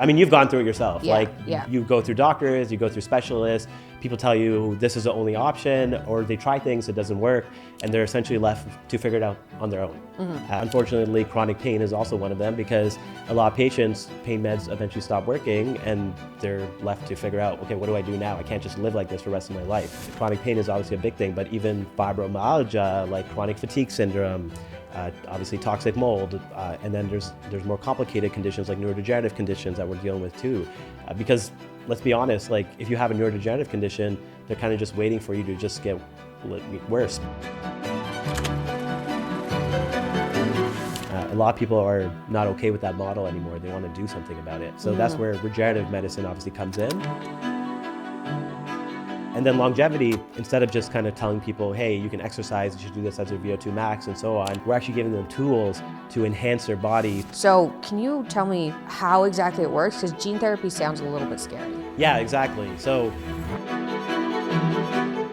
I mean, you've gone through it yourself. Yeah. You go through doctors, you go through specialists, people tell you this is the only option, or they try things, it doesn't work, and they're essentially left to figure it out on their own. Unfortunately, chronic pain is also one of them, because a lot of patients, pain meds eventually stop working and they're left to figure out, okay, what do I do now? I can't just live like this for the rest of my life. Chronic pain is obviously a big thing, but even fibromyalgia, like chronic fatigue syndrome, obviously toxic mold, and then there's more complicated conditions like neurodegenerative conditions that we're dealing with too. Because let's be honest, like if you have a neurodegenerative condition, they're kind of just waiting for you to just get worse. A lot of people are not okay with that model anymore. They want to do something about it. So that's where regenerative medicine obviously comes in. And then longevity, instead of just kind of telling people, hey, you can exercise, you should do this as your VO2 max and so on, we're actually giving them tools to enhance their body. So can you tell me how exactly it works? Because gene therapy sounds a little bit scary. Yeah, exactly. So,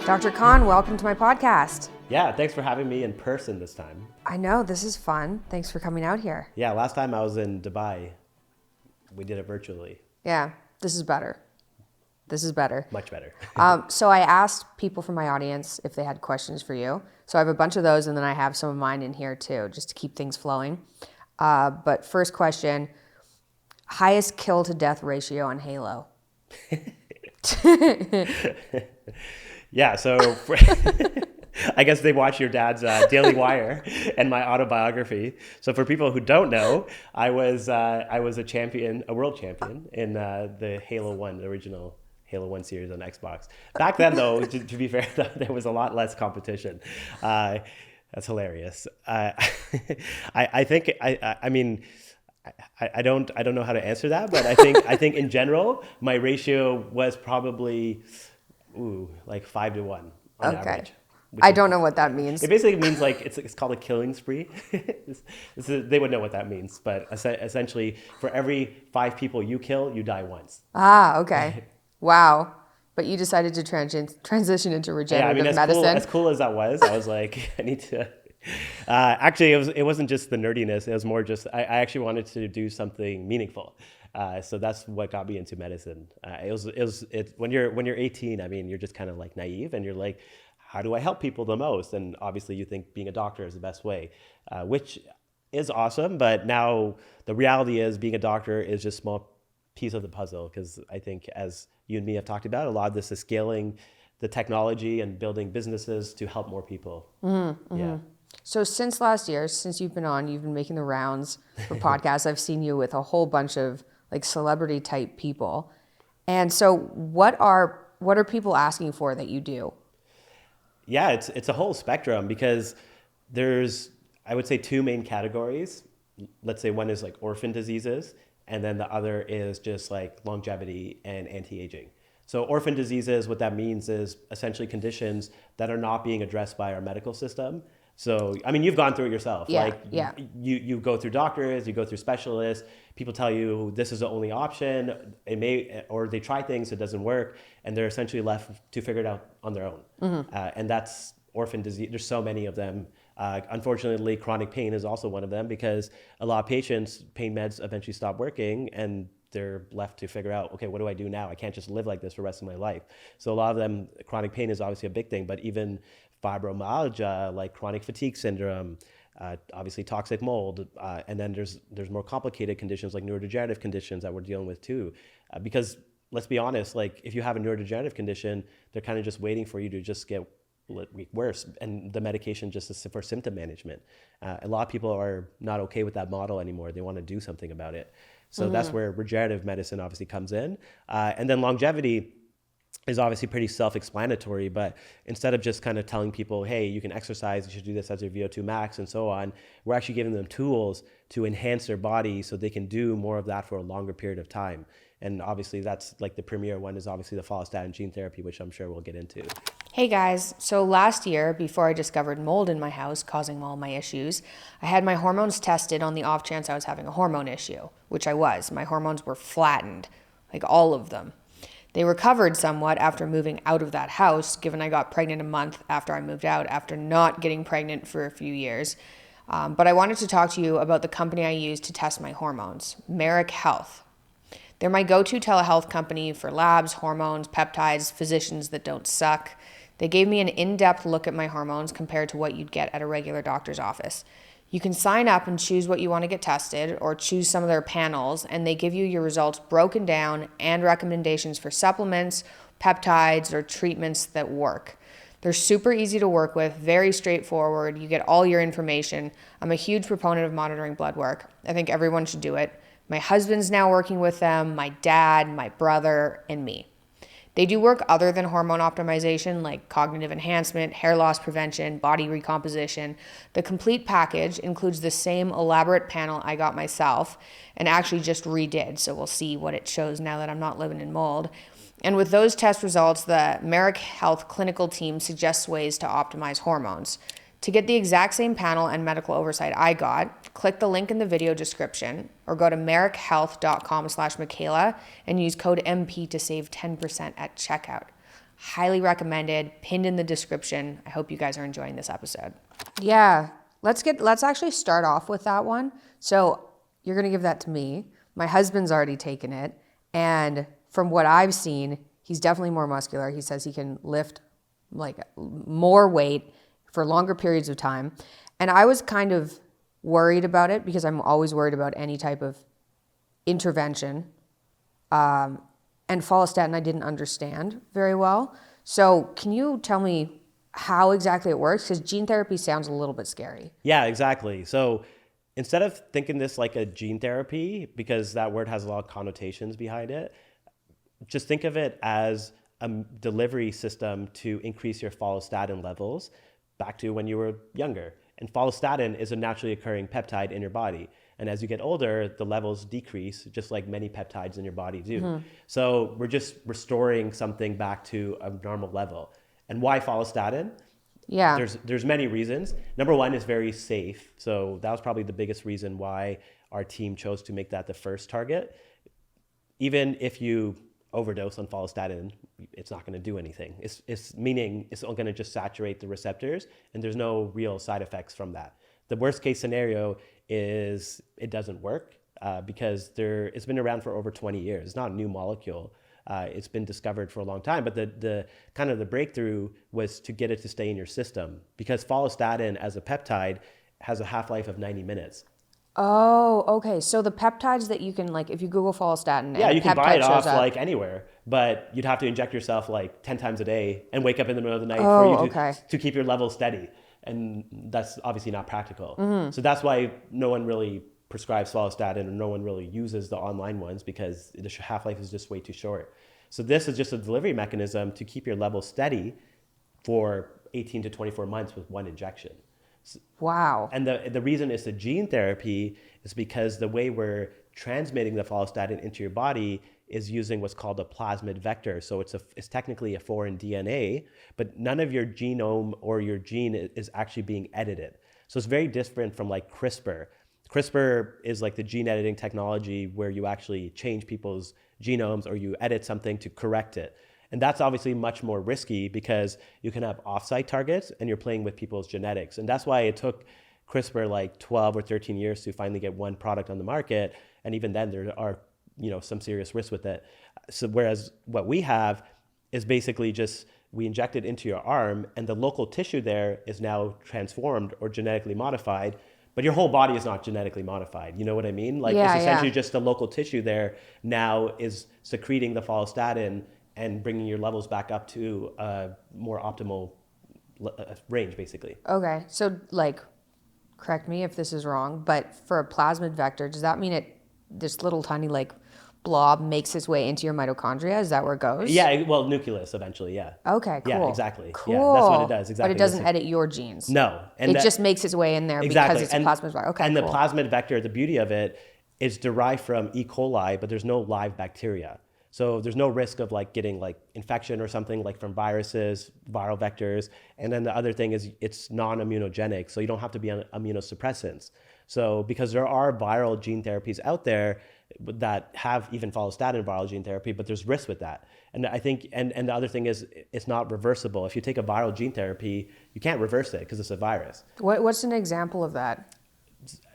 Dr. Khan, welcome to my podcast. yeah, thanks for having me in person this time. I know, this is fun. Thanks for coming out here. Yeah, last time I was in Dubai, we did it virtually. Yeah, this is better. This is better. Much better. So I asked people from my audience if they had questions for you. So I have a bunch of those, and then I have some of mine in here too, just to keep things flowing. But first question, highest kill to death ratio on Halo? Yeah, so I guess they watch your dad's Daily Wire and my autobiography. So for people who don't know, I was a champion, a world champion in the Halo 1, the original Halo 1 series on Xbox. Back then, though, to be fair, there was a lot less competition. That's hilarious. I think I mean I don't know how to answer that, but I think in general my ratio was probably like 5 to 1 on average. I don't know what that means. It basically means like it's called a killing spree. They would know what that means, but essentially for every 5 people you kill, you die once. Ah, okay. Wow. But you decided to transition into regenerative medicine. As cool as that was, I was like, I need to. Actually, it wasn't just the nerdiness. It was more just I actually wanted to do something meaningful. So that's what got me into medicine. When you're 18, I mean, you're just kind of like naive, and you're like, how do I help people the most? And obviously, you think being a doctor is the best way, which is awesome. But now the reality is, being a doctor is just a small piece of the puzzle, because I think, as you and me have talked about, a lot of this is scaling the technology and building businesses to help more people. Yeah. So since last year, since you've been making the rounds for podcasts. I've seen you with a whole bunch of like celebrity type people. And so what are people asking for that you do? Yeah, it's a whole spectrum, because there's, I would say, 2 main categories. Let's say one is like orphan diseases, and then the other is just like longevity and anti-aging. So orphan diseases, what that means is essentially conditions that are not being addressed by our medical system. So, I mean, you've gone through it yourself. Yeah. You go through doctors, you go through specialists, people tell you this is the only option, or they try things, it doesn't work, and they're essentially left to figure it out on their own. And that's orphan disease. There's so many of them. Unfortunately, chronic pain is also one of them, because a lot of patients, pain meds eventually stop working, and they're left to figure out, okay, what do I do now? I can't just live like this for the rest of my life. So a lot of them, chronic pain is obviously a big thing, but even fibromyalgia, like chronic fatigue syndrome, obviously toxic mold, and then there's more complicated conditions like neurodegenerative conditions that we're dealing with too. Because let's be honest, like if you have a neurodegenerative condition, they're kind of just waiting for you to just get worse, and the medication just is for symptom management. A lot of people are not okay with that model anymore. They want to do something about it. So that's where regenerative medicine obviously comes in. And then longevity is obviously pretty self-explanatory, but instead of just kind of telling people, hey, you can exercise, you should do this as your VO2 max and so on, we're actually giving them tools to enhance their body so they can do more of that for a longer period of time. And obviously that's like the premier one is obviously the follistatin gene therapy, which I'm sure we'll get into. Hey guys, so last year, before I discovered mold in my house causing all my issues, I had my hormones tested on the off chance I was having a hormone issue, which I was. My hormones were flattened, like all of them. They recovered somewhat after moving out of that house, given I got pregnant a month after I moved out, after not getting pregnant for a few years. But I wanted to talk to you about the company I used to test my hormones, Merrick Health. They're my go-to telehealth company for labs, hormones, peptides, physicians that don't suck. They gave me an in-depth look at my hormones compared to what you'd get at a regular doctor's office. You can sign up and choose what you want to get tested or choose some of their panels, and they give you your results broken down and recommendations for supplements, peptides, or treatments that work. They're super easy to work with, very straightforward. You get all your information. I'm a huge proponent of monitoring blood work. I think everyone should do it. My husband's now working with them, my dad, my brother, and me. They do work other than hormone optimization, like cognitive enhancement, hair loss prevention, body recomposition. The complete package includes the same elaborate panel I got myself and actually just redid, so we'll see what it shows now that I'm not living in mold. And with those test results, the Merrick Health clinical team suggests ways to optimize hormones. To get the exact same panel and medical oversight I got, click the link in the video description or go to merrickhealth.com/Mikhaila and use code MP to save 10% at checkout. Highly recommended, pinned in the description. I hope you guys are enjoying this episode. Yeah, let's actually start off with that one. So you're gonna give that to me. My husband's already taken it, and from what I've seen, he's definitely more muscular. He says he can lift like more weight for longer periods of time. And I was kind of worried about it because I'm always worried about any type of intervention. And follistatin I didn't understand very well. So can you tell me how exactly it works? Because gene therapy sounds a little bit scary. Yeah, exactly. So instead of thinking this like a gene therapy, because that word has a lot of connotations behind it, just think of it as a delivery system to increase your follistatin levels back to when you were younger. And follistatin is a naturally occurring peptide in your body. And as you get older, the levels decrease, just like many peptides in your body do. Mm-hmm. So we're just restoring something back to a normal level. And why follistatin? Yeah. There's many reasons. Number one is very safe. So that was probably the biggest reason why our team chose to make that the first target. Even if you overdose on follistatin, it's not going to do anything. It's meaning it's going to just saturate the receptors, and there's no real side effects from that. The worst case scenario is it doesn't work because it's been around for over 20 years. It's not a new molecule. It's been discovered for a long time, but the kind of the breakthrough was to get it to stay in your system, because follistatin as a peptide has a half-life of 90 minutes. Oh, okay. So the peptides that you can, like, if you Google follistatin, yeah, you can buy it off up, like anywhere, but you'd have to inject yourself like 10 times a day and wake up in the middle of the night for you to keep your levels steady. And that's obviously not practical. Mm-hmm. So that's why no one really prescribes follistatin, and no one really uses the online ones, because the half-life is just way too short. So this is just a delivery mechanism to keep your levels steady for 18 to 24 months with one injection. Wow. And the reason it's a gene therapy is because the way we're transmitting the follistatin into your body is using what's called a plasmid vector. So it's technically a foreign DNA, but none of your genome or your gene is actually being edited. So it's very different from like CRISPR. CRISPR is like the gene editing technology where you actually change people's genomes or you edit something to correct it. And that's obviously much more risky because you can have off-site targets and you're playing with people's genetics. And that's why it took CRISPR like 12 or 13 years to finally get one product on the market. And even then there are, some serious risks with it. So whereas what we have is basically just, we inject it into your arm and the local tissue there is now transformed or genetically modified, but your whole body is not genetically modified. You know what I mean? Like it's essentially just the local tissue there now is secreting the follistatin and bringing your levels back up to a more optimal range, basically. Okay, so like, correct me if this is wrong, but for a plasmid vector, does that mean this little tiny like blob makes its way into your mitochondria? Is that where it goes? Yeah, well, nucleus eventually, yeah. Okay, cool. Yeah, exactly. Cool. Yeah, that's what it does, exactly. But it doesn't edit your genes. No. And it just makes its way in there because it's a plasmid vector. Okay, and cool. the plasmid vector, the beauty of it is derived from E. coli, but there's no live bacteria. So there's no risk of like getting like infection or something like from viruses, viral vectors. And then the other thing is it's non-immunogenic, so you don't have to be on immunosuppressants. So because there are viral gene therapies out there that have even follistatin viral gene therapy, but there's risk with that. And I think, and the other thing is it's not reversible. If you take a viral gene therapy, you can't reverse it because it's a virus. What's an example of that?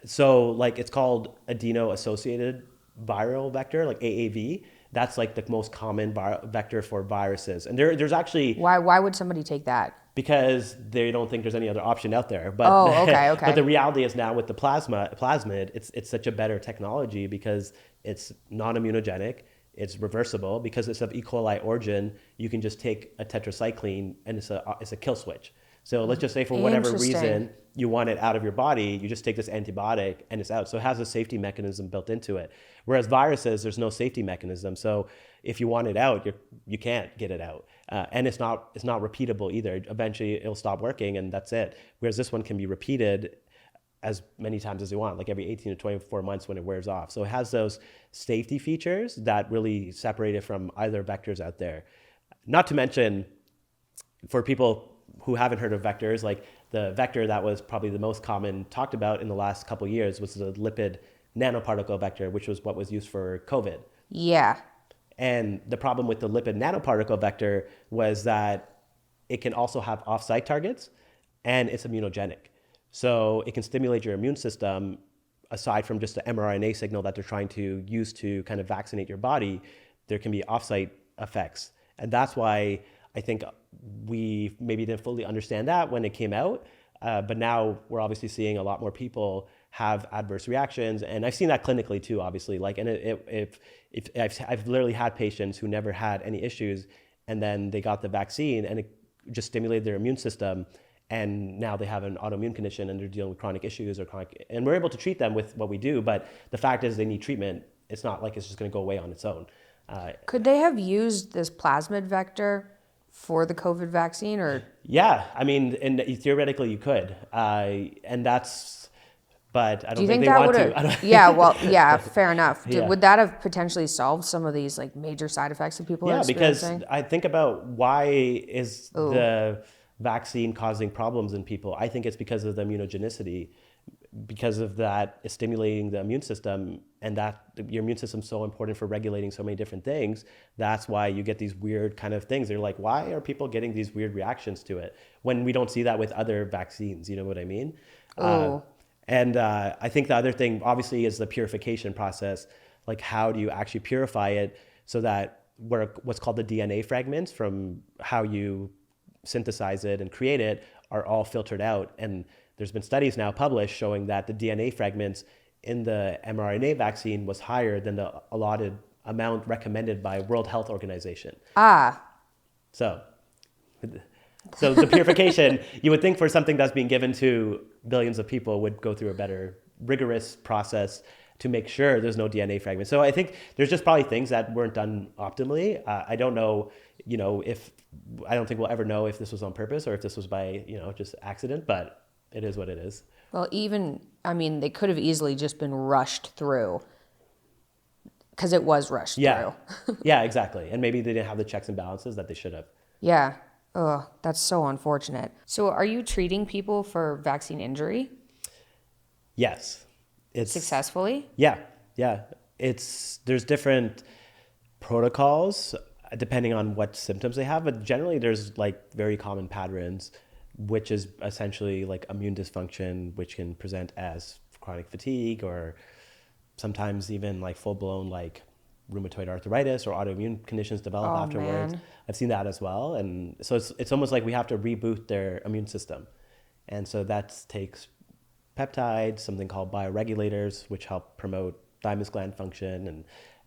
So like it's called adeno-associated viral vector, like AAV. That's like the most common vector for viruses. And there's actually... Why would somebody take that? Because they don't think there's any other option out there. But, oh, okay. But the reality is now with the plasmid, it's such a better technology because it's non-immunogenic, it's reversible. Because it's of E. coli origin, you can just take a tetracycline and it's a kill switch. So let's just say for whatever reason you want it out of your body, you just take this antibiotic and it's out. So it has a safety mechanism built into it. Whereas viruses, there's no safety mechanism. So if you want it out, you can't get it out. And it's not repeatable either. Eventually it'll stop working and that's it. Whereas this one can be repeated as many times as you want, like every 18 to 24 months when it wears off. So it has those safety features that really separate it from other vectors out there. Not to mention, for people who haven't heard of vectors, like the vector that was probably the most common talked about in the last couple of years was the lipid nanoparticle vector, which was what was used for COVID. Yeah. And the problem with the lipid nanoparticle vector was that it can also have off-site targets and it's immunogenic. So it can stimulate your immune system aside from just the mRNA signal that they're trying to use to kind of vaccinate your body. There can be off-site effects. And that's why I think we maybe didn't fully understand that when it came out. But now we're obviously seeing a lot more people have adverse reactions. And I've seen that clinically too, obviously. Like, and if I've literally had patients who never had any issues and then they got the vaccine and it just stimulated their immune system. And now they have an autoimmune condition and they're dealing with chronic issues and we're able to treat them with what we do. But the fact is they need treatment. It's not like it's just going to go away on its own. Could they have used this plasmid vector for the COVID vaccine or? Yeah, I mean, and theoretically you could. And that's, but I don't think they want to. Yeah, well, yeah, fair enough. Yeah. Would that have potentially solved some of these like major side effects that people are experiencing? Because I think about why is the vaccine causing problems in people. I think it's because of the immunogenicity, because of that stimulating the immune system, and that your immune system is so important for regulating so many different things. That's why you get these weird kind of things. They're like, why are people getting these weird reactions to it when we don't see that with other vaccines? You know what I mean? And I think the other thing obviously is the purification process. Like, how do you actually purify it so that what's called the DNA fragments from how you synthesize it and create it are all filtered out. And there's been studies now published showing that the DNA fragments in the mRNA vaccine was higher than the allotted amount recommended by World Health Organization. So the purification, you would think for something that's being given to billions of people would go through a better rigorous process to make sure there's no DNA fragments. So I think there's just probably things that weren't done optimally. I don't know, I don't think we'll ever know if this was on purpose or if this was by, just accident, but it is what it is. Well, they could have easily just been rushed through because it was rushed through. Yeah, exactly. And maybe they didn't have the checks and balances that they should have. Yeah. Oh, that's so unfortunate. So are you treating people for vaccine injury? Yes. Successfully? Yeah. There's different protocols depending on what symptoms they have, but generally there's like very common patterns, which is essentially like immune dysfunction, which can present as chronic fatigue or sometimes even like full-blown like rheumatoid arthritis or autoimmune conditions develop afterwards. Man. I've seen that as well. And so it's almost like we have to reboot their immune system. And so that takes peptides, something called bioregulators, which help promote thymus gland function,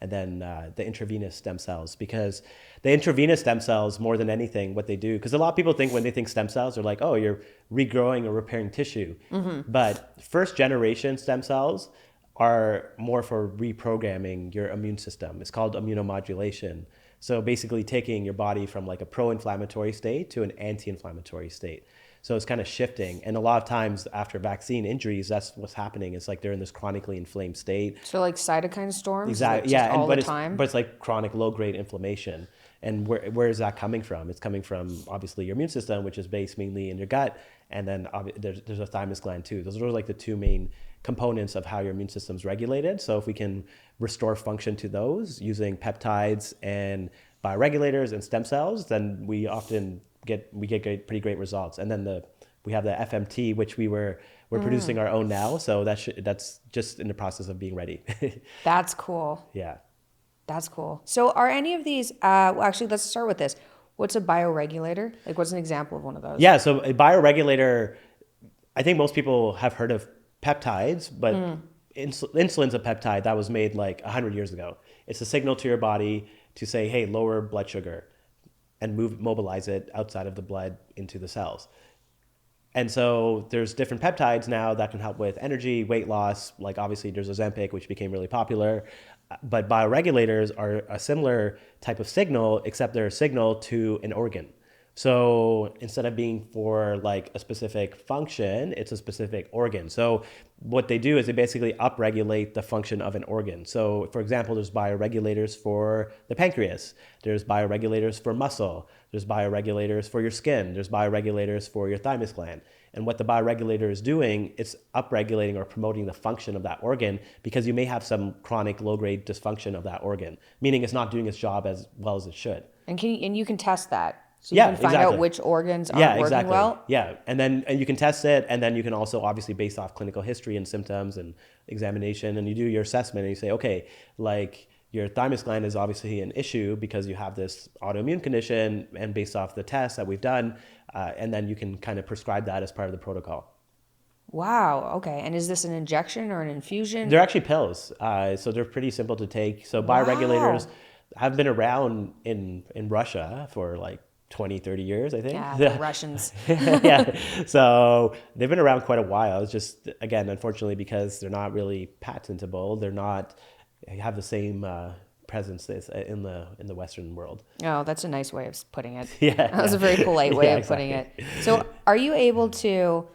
and then the intravenous stem cells, because the intravenous stem cells, more than anything, what they do, because a lot of people think when they think stem cells, they're like, oh, you're regrowing or repairing tissue. Mm-hmm. But first generation stem cells are more for reprogramming your immune system. It's called immunomodulation. So basically taking your body from like a pro-inflammatory state to an anti-inflammatory state. So it's kind of shifting. And a lot of times after vaccine injuries, that's what's happening. It's like they're in this chronically inflamed state. So like cytokine storms? Exactly. Yeah. All the time? But it's like chronic low-grade inflammation. And where is that coming from? It's coming from obviously your immune system, which is based mainly in your gut. And then there's a thymus gland too. Those are like the two main components of how your immune system's regulated. So if we can restore function to those using peptides and bioregulators and stem cells, then we often get pretty great results. And then the We have the FMT, which we're producing our own now. So that's just in the process of being ready. That's cool. Yeah. That's cool. So are any of these, well, actually, let's start with this. What's a bioregulator? Like, what's an example of one of those? Yeah, so a bioregulator, I think most people have heard of peptides, but insulin's a peptide that was made like 100 years ago. It's a signal to your body to say, hey, lower blood sugar, and mobilize it outside of the blood into the cells. And so there's different peptides now that can help with energy, weight loss. Like obviously there's Ozempic, which became really popular. But bioregulators are a similar type of signal, except they're a signal to an organ. So instead of being for like a specific function, it's a specific organ. So what they do is they basically upregulate the function of an organ. So for example, there's bioregulators for the pancreas. There's bioregulators for muscle. There's bioregulators for your skin. There's bioregulators for your thymus gland. And what the bioregulator is doing, it's upregulating or promoting the function of that organ, because you may have some chronic low-grade dysfunction of that organ, meaning it's not doing its job as well as it should. And you can test that. So you can find out which organs aren't working well? Yeah, and you can test it, and then you can also obviously, based off clinical history and symptoms and examination, and you do your assessment and you say, okay, like your thymus gland is obviously an issue because you have this autoimmune condition, and based off the tests that we've done, and then you can kind of prescribe that as part of the protocol. Wow, okay. And is this an injection or an infusion? They're actually pills, so they're pretty simple to take. So bioregulators have been around in Russia for like 20, 30 years, I think. Yeah, the Russians. Yeah, so they've been around quite a while. It's just, again, unfortunately, because they're not really patentable, they have the same presence in the Western world. Oh, that's a nice way of putting it. Yeah, that was a very polite way of putting it. So are you able to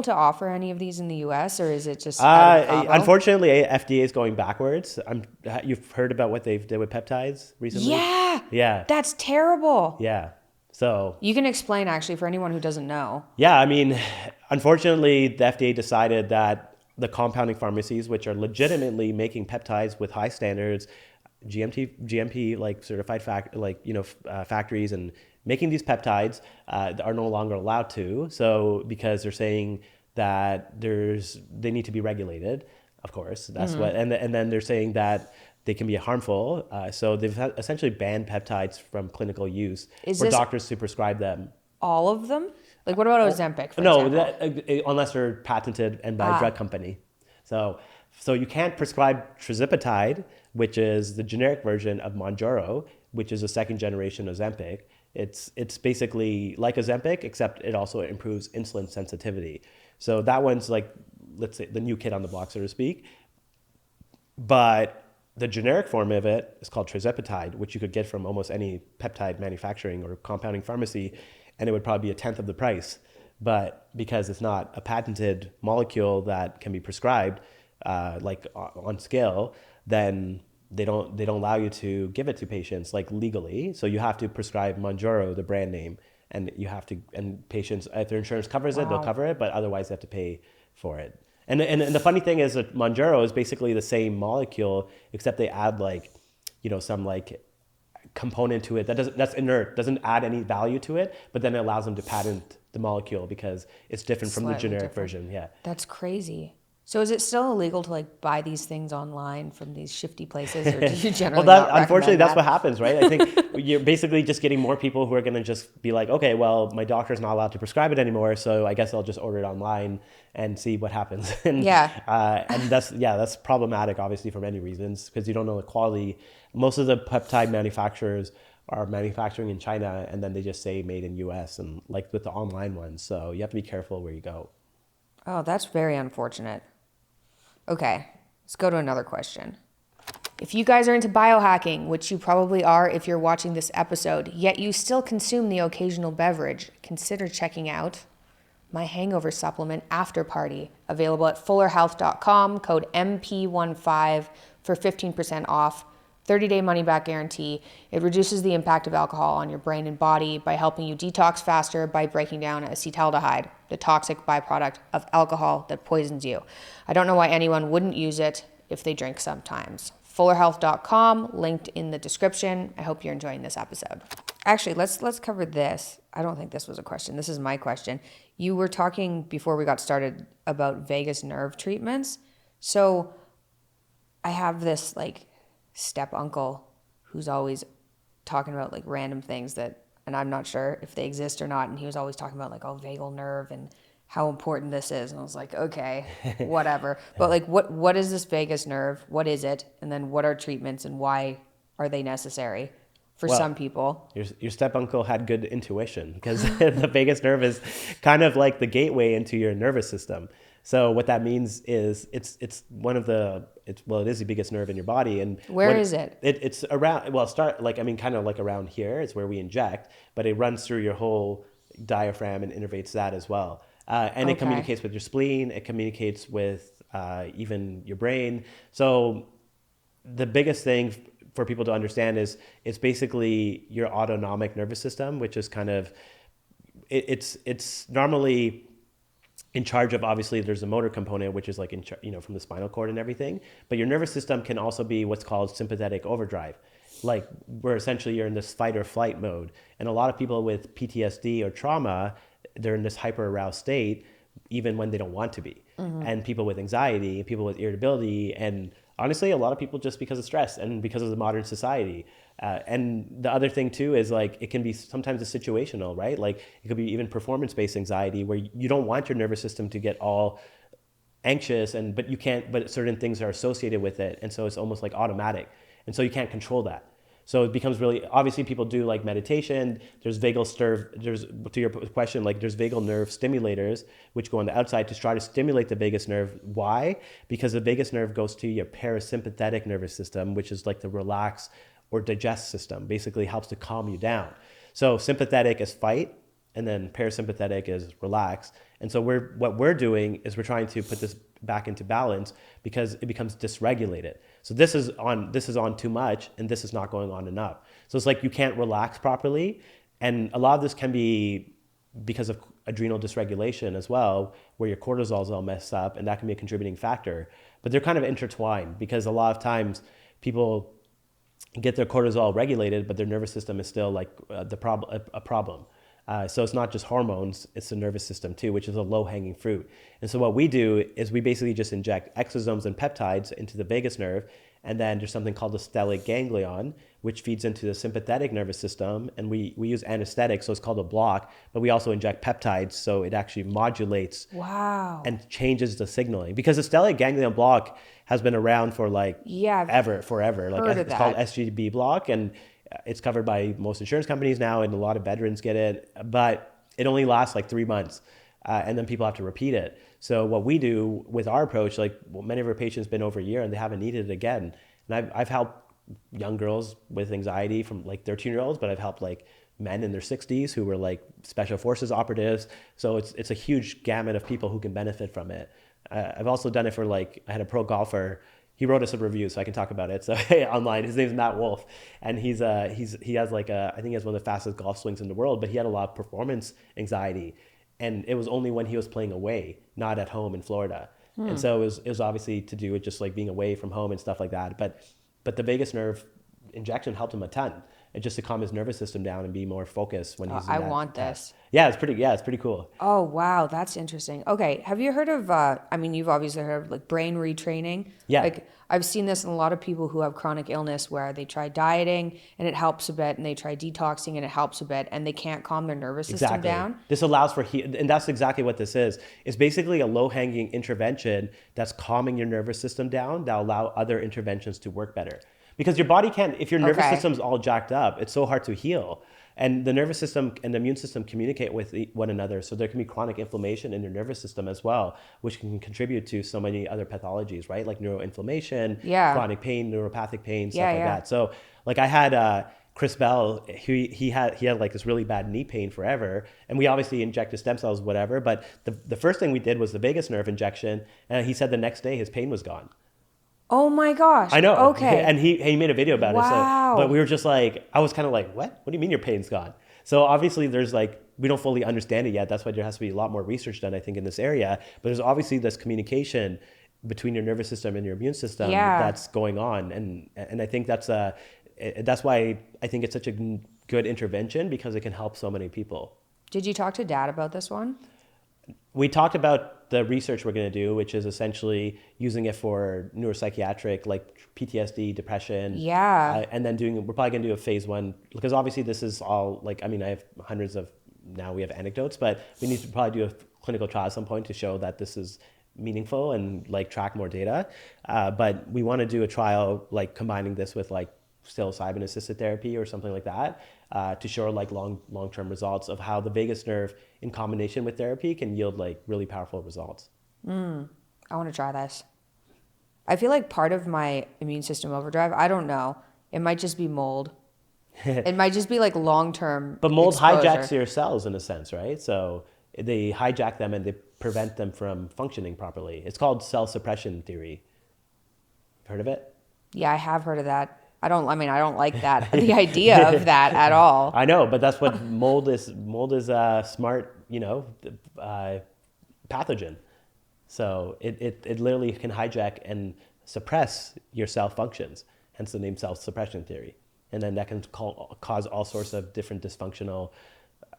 offer any of these in the US, or is it just unfortunately, FDA is going backwards. You've heard about what they've did with peptides recently? Yeah. That's terrible. Yeah. So you can explain, actually, for anyone who doesn't know. Yeah, I mean, unfortunately, the FDA decided that the compounding pharmacies, which are legitimately making peptides with high standards, GMP like certified factories, and making these peptides are no longer allowed to. So because they're saying that they need to be regulated, of course. That's what, and then they're saying that they can be harmful. So they've essentially banned peptides from clinical use for doctors to prescribe them. All of them? Like, what about Ozempic, for example? Unless they're patented and by a drug company. So you can't prescribe tirzepatide, which is the generic version of Mounjaro, which is a second generation Ozempic. It's basically like Ozempic, except it also improves insulin sensitivity. So that one's like, let's say, the new kid on the block, so to speak. But the generic form of it is called tirzepatide, which you could get from almost any peptide manufacturing or compounding pharmacy, and it would probably be a tenth of the price. But because it's not a patented molecule that can be prescribed, like on scale, then they don't allow you to give it to patients like legally. So you have to prescribe Mounjaro, the brand name, and patients, if their insurance covers it, they'll cover it, but otherwise they have to pay for it. And the funny thing is that Mounjaro is basically the same molecule, except they add some component to it that's inert, doesn't add any value to it, but then it allows them to patent the molecule because it's different from the generic version. Yeah. That's crazy. So is it still illegal to buy these things online from these shifty places, or do you generally unfortunately, that's what happens, right? I think you're basically just getting more people who are going to just be like, okay, well, my doctor's not allowed to prescribe it anymore, so I guess I'll just order it online and see what happens. And that's problematic, obviously, for many reasons, because you don't know the quality. Most of the peptide manufacturers are manufacturing in China, and then they just say made in US, and like with the online ones. So you have to be careful where you go. Oh, that's very unfortunate. Okay, let's go to another question. If you guys are into biohacking, which you probably are if you're watching this episode, yet you still consume the occasional beverage, consider checking out my hangover supplement After Party, available at fullerhealth.com, code MP15 for 15% off, 30-day money-back guarantee. It reduces the impact of alcohol on your brain and body by helping you detox faster by breaking down acetaldehyde, the toxic byproduct of alcohol that poisons you. I don't know why anyone wouldn't use it if they drink sometimes. fullerhealth.com, linked in the description. I hope you're enjoying this episode. Actually, let's cover this. I don't think this was a question. This is my question. You were talking before we got started about vagus nerve treatments. So I have this like step uncle who's always talking about like random things that, and I'm not sure if they exist or not. And he was always talking about like, oh, vagal nerve and how important this is. And I was like, okay, whatever. But like, what is this vagus nerve? What is it? And then what are treatments and why are they necessary for some people? Your step uncle had good intuition because the vagus nerve is kind of like the gateway into your nervous system. So what that means is it is the biggest nerve in your body. And where is it? It's around, kind of like around here. It's where we inject, but it runs through your whole diaphragm and innervates that as well. And it communicates with your spleen. It communicates with even your brain. So the biggest thing for people to understand is it's basically your autonomic nervous system, which is kind of, it's normally in charge of, obviously there's a motor component, which is like, from the spinal cord and everything, but your nervous system can also be what's called sympathetic overdrive. Like where essentially you're in this fight or flight mode. And a lot of people with PTSD or trauma, they're in this hyper aroused state, even when they don't want to be. Mm-hmm. And people with anxiety, people with irritability, and honestly, a lot of people just because of stress and because of the modern society. And the other thing too is like, it can be sometimes a situational, right? Like it could be even performance-based anxiety where you don't want your nervous system to get all anxious but certain things are associated with it. And so it's almost like automatic. And so you can't control that. So it becomes really, obviously people do like meditation, there's vagal nerve, to your question, like there's vagal nerve stimulators, which go on the outside to try to stimulate the vagus nerve. Why? Because the vagus nerve goes to your parasympathetic nervous system, which is like the relax or digest system, basically helps to calm you down. So sympathetic is fight, and then parasympathetic is relax. And so what we're doing is we're trying to put this back into balance because it becomes dysregulated. So this is on too much and this is not going on enough. So it's like you can't relax properly. And a lot of this can be because of adrenal dysregulation as well, where your cortisol is all messed up, and that can be a contributing factor. But they're kind of intertwined because a lot of times people get their cortisol regulated, but their nervous system is still like a problem. So it's not just hormones, it's the nervous system too, which is a low-hanging fruit. And so what we do is we basically just inject exosomes and peptides into the vagus nerve, and then there's something called the stellate ganglion, which feeds into the sympathetic nervous system, and we use anesthetic, so it's called a block, but we also inject peptides, so it actually modulates and changes the signaling. Because the stellate ganglion block has been around for forever. Like it's called SGB block, and it's covered by most insurance companies now, and a lot of veterans get it, but it only lasts like 3 months, and then people have to repeat it. So what we do with our approach, many of our patients been over a year and they haven't needed it again. And I've helped young girls with anxiety from like 13-year-olds, but I've helped like men in their 60s who were like special forces operatives. So it's a huge gamut of people who can benefit from it. I've also done it for I had a pro golfer. He wrote us a review, so I can talk about it. So online, his name is Matt Wolf, and he has I think he has one of the fastest golf swings in the world. But he had a lot of performance anxiety, and it was only when he was playing away, not at home in Florida. And so it was obviously to do with just like being away from home and stuff like that. But the vagus nerve injection helped him a ton, and just to calm his nervous system down and be more focused when he's. I want this. Yeah, it's pretty cool. Oh wow, that's interesting. Okay, have you heard of? You've obviously heard of like brain retraining. Yeah. Like I've seen this in a lot of people who have chronic illness where they try dieting and it helps a bit, and they try detoxing and it helps a bit, and they can't calm their nervous system down. This allows for and that's exactly what this is. It's basically a low-hanging intervention that's calming your nervous system down that allow other interventions to work better. Because your body can't, if your nervous system's all jacked up, it's so hard to heal. And the nervous system and the immune system communicate with one another. So there can be chronic inflammation in your nervous system as well, which can contribute to so many other pathologies, right? Like neuroinflammation, chronic pain, neuropathic pain, stuff like that. So like I had Chris Bell, he had like this really bad knee pain forever. And we obviously injected stem cells, whatever. But the first thing we did was the vagus nerve injection. And he said the next day his pain was gone. Oh my gosh. I know. Okay. And he made a video about it. So, but we were just like, I was kind of like, what do you mean your pain's gone? So obviously there's we don't fully understand it yet. That's why there has to be a lot more research done, I think, in this area. But there's obviously this communication between your nervous system and your immune system that's going on. And I think that's why I think it's such a good intervention, because it can help so many people. Did you talk to Dad about this one? We talked about the research we're going to do, which is essentially using it for neuropsychiatric, like PTSD, depression. Yeah. And then we're probably going to do a phase 1, because obviously this is all like, I mean, I have hundreds of, now we have anecdotes, but we need to probably do a clinical trial at some point to show that this is meaningful and like track more data. But we want to do a trial like combining this with like psilocybin assisted therapy or something like that, to show like long-term results of how the vagus nerve in combination with therapy can yield like really powerful results. I want to try this. I feel like part of my immune system overdrive, I don't know, it might just be mold. It might just be like long-term But mold exposure. hijacks your cells in a sense, right? So they hijack them and they prevent them from functioning properly. It's called cell suppression theory. Heard of it? Yeah, I have heard of that. I don't like that, the idea of that at all. I know, but that's what mold is. Mold is a smart, pathogen. So it literally can hijack and suppress your cell functions, hence the name cell suppression theory. And then that can cause all sorts of different dysfunctional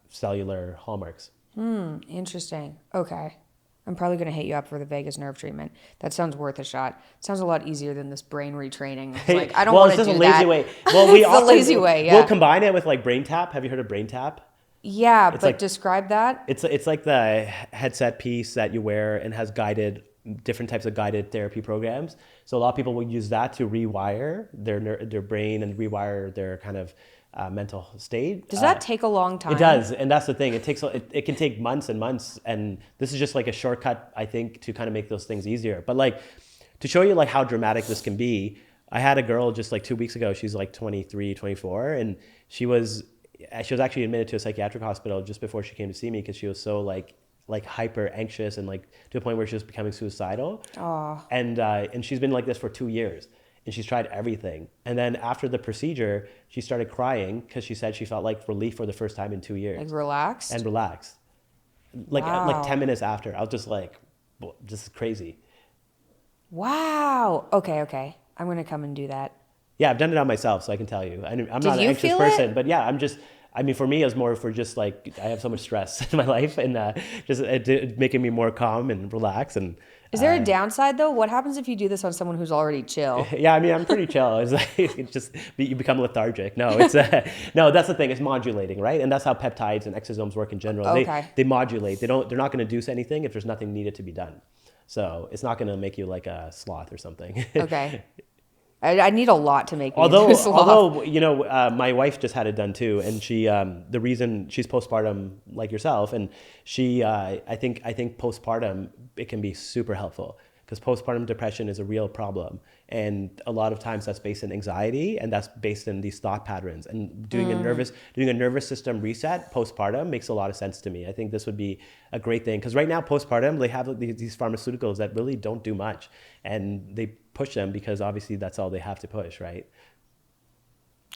cellular hallmarks. Interesting. Okay. I'm probably going to hit you up for the vagus nerve treatment. That sounds worth a shot. Sounds a lot easier than this brain retraining. It's like, I don't want to do that. Well, it's just a lazy way. Well, we It's the lazy way, yeah. We'll combine it with like brain tap. Have you heard of brain tap? Yeah, It's but like- describe that. It's like the headset piece that you wear and has different types of guided therapy programs. So a lot of people will use that to rewire their brain and rewire their kind of mental state. Does that take a long time? It does, and that's the thing. It can take months and months, and this is just like a shortcut, I think, to kind of make those things easier. But like to show you like how dramatic this can be, I had a girl just like 2 weeks ago. She's like 23, 24, and she was actually admitted to a psychiatric hospital just before she came to see me because she was so like hyper anxious and like to a point where she was becoming suicidal. And she's been like this for 2 years. And she's tried everything. And then after the procedure, she started crying because she said she felt like relief for the first time in 2 years. Like relaxed? And relaxed. Like 10 minutes after, I was just like, this is crazy. Wow. Okay. I'm going to come and do that. Yeah, I've done it on myself, so I can tell you. I'm not an you anxious feel person, it? but yeah, for me, it's more for just like, I have so much stress in my life and just making me more calm and relax. And Is there a downside though? What happens if you do this on someone who's already chill? yeah, I mean, I'm pretty chill. It's like, it's just, you become lethargic. No, no, that's the thing. It's modulating, right? And that's how peptides and exosomes work in general. Okay. They modulate. They're not going to do anything if there's nothing needed to be done. So it's not going to make you like a sloth or something. Okay. I need a lot to make me into a sloth. Although, my wife just had it done too, and she, the reason she's postpartum like yourself, and she, I think postpartum, it can be super helpful because postpartum depression is a real problem. And a lot of times that's based in anxiety and that's based in these thought patterns, and doing a nervous system reset postpartum makes a lot of sense to me. I think this would be a great thing because right now postpartum, they have these pharmaceuticals that really don't do much and they push them because obviously that's all they have to push, right?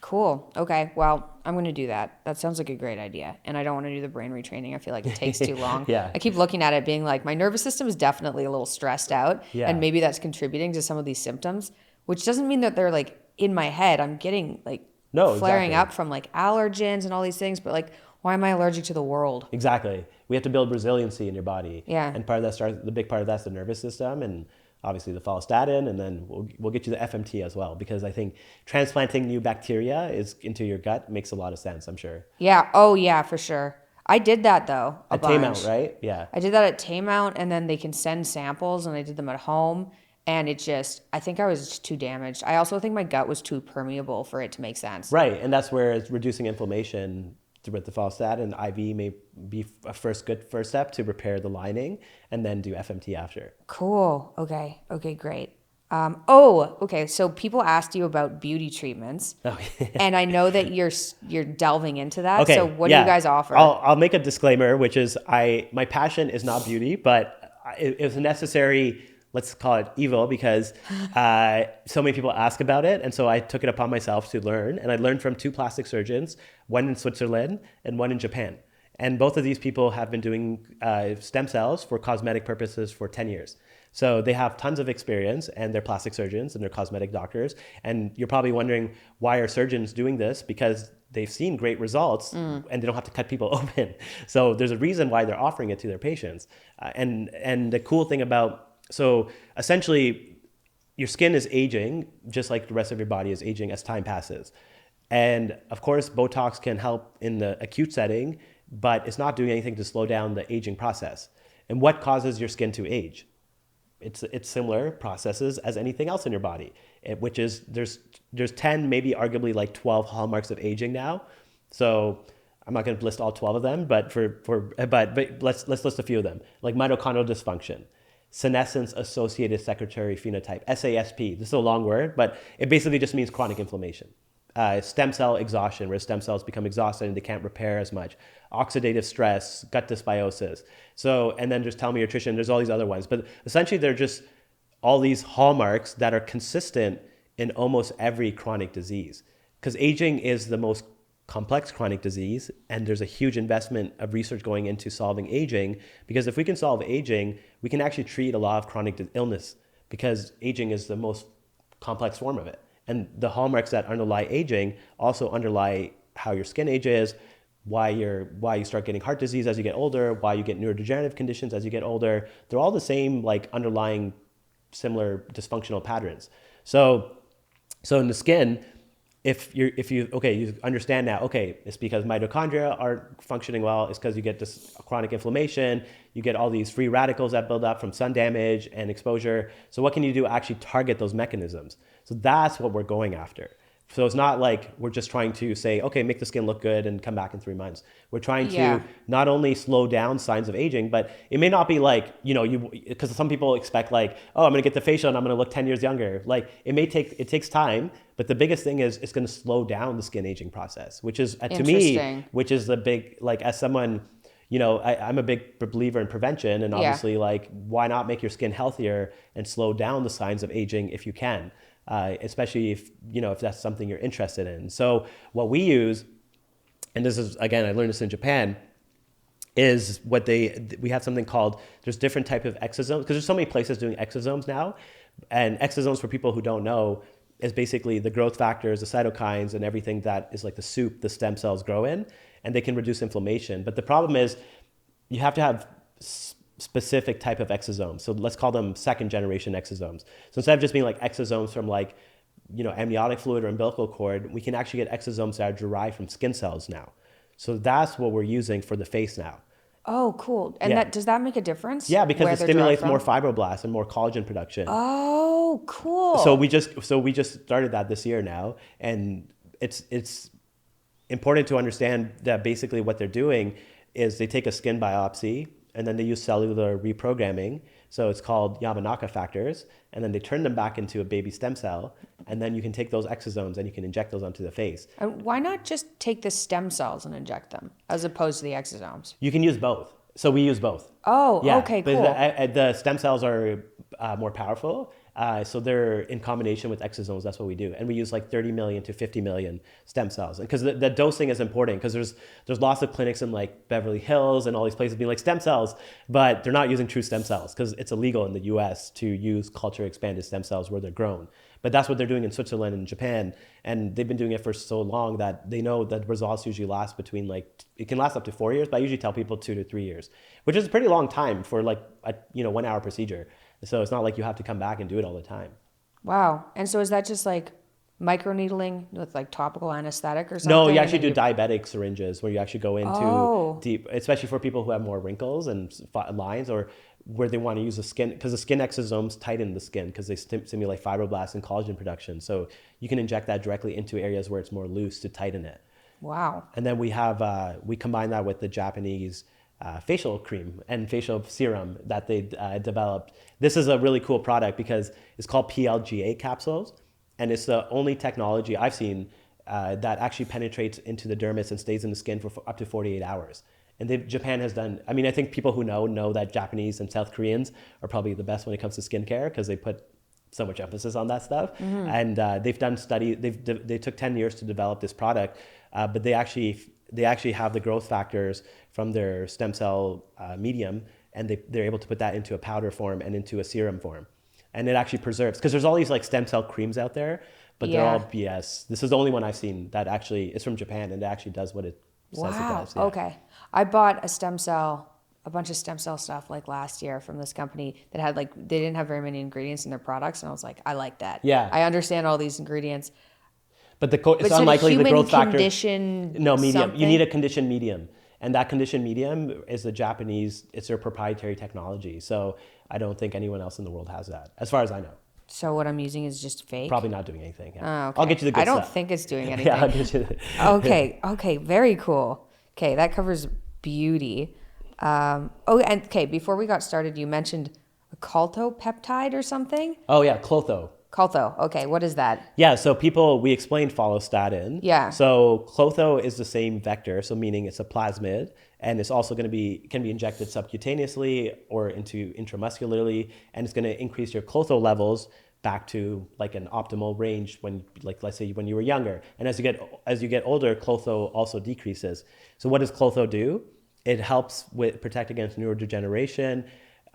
Cool. Okay. Well, I'm going to do that. That sounds like a great idea. And I don't want to do the brain retraining. I feel like it takes too long. Yeah. I keep looking at it being like, my nervous system is definitely a little stressed out. Yeah. And maybe that's contributing to some of these symptoms, which doesn't mean that they're like in my head. I'm getting like flaring up from like allergens and all these things. But like, why am I allergic to the world? Exactly. We have to build resiliency in your body. Yeah. And the big part of that's the nervous system and obviously the follistatin, and then we'll get you the FMT as well, because I think transplanting new bacteria into your gut makes a lot of sense, I'm sure. Yeah. Oh yeah, for sure. I did that though. At Taymount, right? Yeah. I did that at Taymount, and then they can send samples, and I did them at home. And I think I was just too damaged. I also think my gut was too permeable for it to make sense. Right, and that's where it's reducing inflammation with the follistatin. IV may be a good first step to repair the lining, and then do FMT after. Cool. Okay, great. Okay. So people asked you about beauty treatments, and I know that you're delving into that. Okay, so what do you guys offer? I'll make a disclaimer, which is my passion is not beauty, but it was a necessary, let's call it evil, because so many people ask about it. And so I took it upon myself to learn. And I learned from 2 plastic surgeons, one in Switzerland and one in Japan. And both of these people have been doing stem cells for cosmetic purposes for 10 years. So they have tons of experience, and they're plastic surgeons and they're cosmetic doctors. And you're probably wondering, why are surgeons doing this? Because they've seen great results and they don't have to cut people open. So there's a reason why they're offering it to their patients. And the cool thing about, so essentially your skin is aging just like the rest of your body is aging as time passes. And of course, Botox can help in the acute setting, but it's not doing anything to slow down the aging process. And what causes your skin to age? It's similar processes as anything else in your body, which is there's 10, maybe arguably like 12 hallmarks of aging now. So I'm not going to list all 12 of them, but but let's list a few of them, like mitochondrial dysfunction, senescence associated secretory phenotype, SASP. This is a long word, but it basically just means chronic inflammation. Stem cell exhaustion, where stem cells become exhausted and they can't repair as much. Oxidative stress, gut dysbiosis. So, and then just telomere attrition, there's all these other ones. But essentially, they're just all these hallmarks that are consistent in almost every chronic disease. Because aging is the most complex chronic disease, and there's a huge investment of research going into solving aging. Because if we can solve aging, we can actually treat a lot of chronic illness, because aging is the most complex form of it. And the hallmarks that underlie aging also underlie how your skin ages, why you start getting heart disease as you get older, why you get neurodegenerative conditions as you get older. They're all the same, like underlying similar dysfunctional patterns. So in the skin, if you understand now, okay, it's because mitochondria aren't functioning well, it's because you get this chronic inflammation, you get all these free radicals that build up from sun damage and exposure. So what can you do to actually target those mechanisms? So that's what we're going after. So it's not like we're just trying to say, okay, make the skin look good and come back in 3 months. We're trying to not only slow down signs of aging, but it may not be like, because some people expect like, oh, I'm going to get the facial and I'm going to look 10 years younger. Like it takes time, but the biggest thing is it's going to slow down the skin aging process, which is to me, which is the big, like as someone, I'm a big believer in prevention, and obviously like, why not make your skin healthier and slow down the signs of aging if you can? Especially if that's something you're interested in. So what we use, and this is, again, I learned this in Japan, is we have something called, there's different type of exosomes, because there's so many places doing exosomes now. And exosomes, for people who don't know, is basically the growth factors, the cytokines, and everything that is like the soup the stem cells grow in, and they can reduce inflammation. But the problem is you have to have specific type of exosomes. So let's call them second generation exosomes. So instead of just being like exosomes from like, amniotic fluid or umbilical cord, we can actually get exosomes that are derived from skin cells now. So that's what we're using for the face now. Oh, cool. And does that make a difference? Yeah, because it stimulates more fibroblasts and more collagen production. Oh, cool. So we just started that this year now, and it's important to understand that basically what they're doing is they take a skin biopsy, and then they use cellular reprogramming. So it's called Yamanaka factors. And then they turn them back into a baby stem cell. And then you can take those exosomes and you can inject those onto the face. Why not just take the stem cells and inject them as opposed to the exosomes? You can use both. So we use both. Oh, yeah, okay, cool. But the stem cells are more powerful. So they're in combination with exosomes. That's what we do. And we use like 30 million to 50 million stem cells. Because the dosing is important, because there's lots of clinics in like Beverly Hills and all these places being like stem cells, but they're not using true stem cells because it's illegal in the US to use culture expanded stem cells where they're grown. But that's what they're doing in Switzerland and Japan. And they've been doing it for so long that they know that results usually last between it can last up to 4 years, but I usually tell people 2 to 3 years, which is a pretty long time for like a 1 hour procedure. So it's not like you have to come back and do it all the time. Wow. And so is that just like microneedling with like topical anesthetic or something? No, you actually do diabetic syringes where you actually go into deep, especially for people who have more wrinkles and lines, or where they want to use the skin, because the skin exosomes tighten the skin because they stimulate fibroblasts and collagen production. So you can inject that directly into areas where it's more loose to tighten it. Wow. And then we combine that with the Japanese facial cream and facial serum that they developed. This is a really cool product because it's called PLGA capsules, and it's the only technology I've seen that actually penetrates into the dermis and stays in the skin for up to 48 hours. And Japan has done, I mean, I think people who know that Japanese and South Koreans are probably the best when it comes to skincare because they put so much emphasis on that stuff. Mm-hmm. And they've done studies, they took 10 years to develop this product, but they actually have the growth factors from their stem cell medium, and they're able to put that into a powder form and into a serum form. And it actually preserves, because there's all these like stem cell creams out there, but they're all BS. This is the only one I've seen that actually is from Japan and it actually does what it says it does. Yeah. Okay. I bought a bunch of stem cell stuff like last year from this company that had like, they didn't have very many ingredients in their products. And I was like, I like that. Yeah. I understand all these ingredients. But it's unlikely the growth factor. No, medium. Something? You need a conditioned medium. And that conditioned medium is the Japanese, it's their proprietary technology. So I don't think anyone else in the world has that, as far as I know. So what I'm using is just fake? Probably not doing anything. Yeah. Oh, okay. I'll get you the good stuff. I don't think it's doing anything. Yeah, I'll get you Okay, very cool. Okay, that covers beauty. Before we got started, you mentioned a Klotho peptide or something? Oh yeah, Klotho. Klotho. Okay, what is that? Yeah, so we explained follostatin. Yeah. So Klotho is the same vector, so meaning it's a plasmid, and it's also can be injected subcutaneously or intramuscularly, and it's going to increase your Klotho levels back to like an optimal range when, like, let's say when you were younger. And as you get older, Klotho also decreases. So what does Klotho do? It helps protect against neurodegeneration,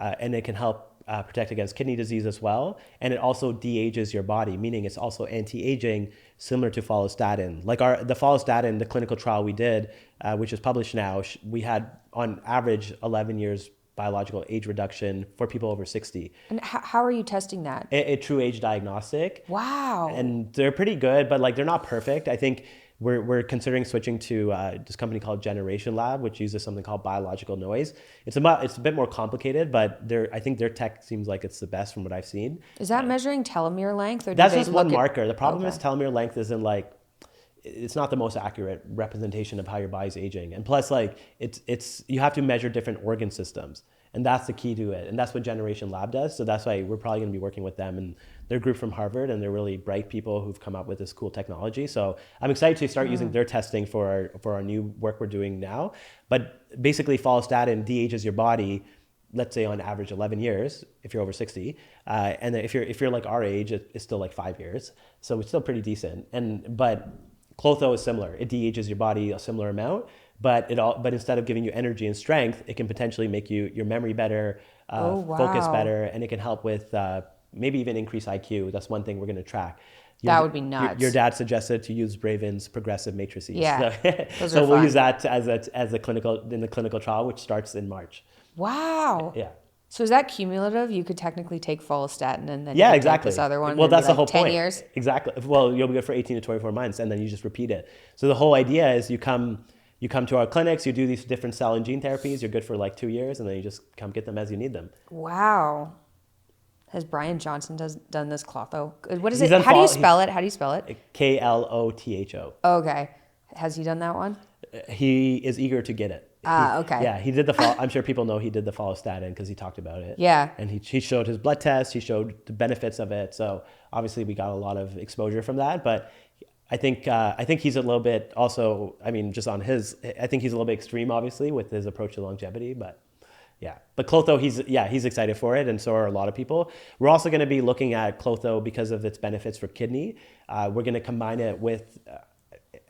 and it can help protect against kidney disease as well. And it also de-ages your body, meaning it's also anti-aging, similar to follistatin. Like the follistatin, the clinical trial we did, which is published now, we had on average 11 years biological age reduction for people over 60. And how are you testing that? A true age diagnostic. Wow. And they're pretty good, but like they're not perfect. I think we're considering switching to this company called Generation Lab, which uses something called biological noise. It's a bit more complicated, but I think their tech seems like it's the best from what I've seen. Is that measuring telomere length? Or that's just one marker. The problem is Okay. telomere length isn't like, it's not the most accurate representation of how your body's aging. And plus, like it's you have to measure different organ systems. And that's the key to it. And that's what Generation Lab does. So that's why we're probably going to be working with them. And they're a group from Harvard, and they're really bright people who've come up with this cool technology. So I'm excited to start using their testing for our new work we're doing now. But basically, follistatin de-ages your body, let's say on average 11 years if you're over 60. And then if you're like our age, it's still like 5 years. So it's still pretty decent. But Klotho is similar. It de-ages your body a similar amount. But instead of giving you energy and strength, it can potentially make your memory better, focus better, and it can help with maybe even increase IQ. That's one thing we're going to track. That would be nuts. Your dad suggested to use Raven's progressive matrices. Yeah, so we'll use that in the clinical trial, which starts in March. Wow. Yeah. So is that cumulative? You could technically take follistatin and then exactly. take this other one. Well, that's the whole 10 point. years. Exactly. Well, you'll be good for 18 to 24 months, and then you just repeat it. So the whole idea is you come to our clinics, you do these different cell and gene therapies, you're good for like 2 years, and then you just come get them as you need them. Wow. Has Bryan Johnson done this Klotho? What is it? How do you spell it? Klotho. Okay. Has he done that one? He is eager to get it. Okay. Yeah, he did I'm sure people know he did the follistatin because he talked about it. Yeah. And he showed his blood test, he showed the benefits of it. So obviously we got a lot of exposure from that, but I think he's a little bit also, I think he's a little bit extreme, obviously, with his approach to longevity, but yeah. But Klotho, he's excited for it, and so are a lot of people. We're also going to be looking at Klotho because of its benefits for kidney. We're going to combine it with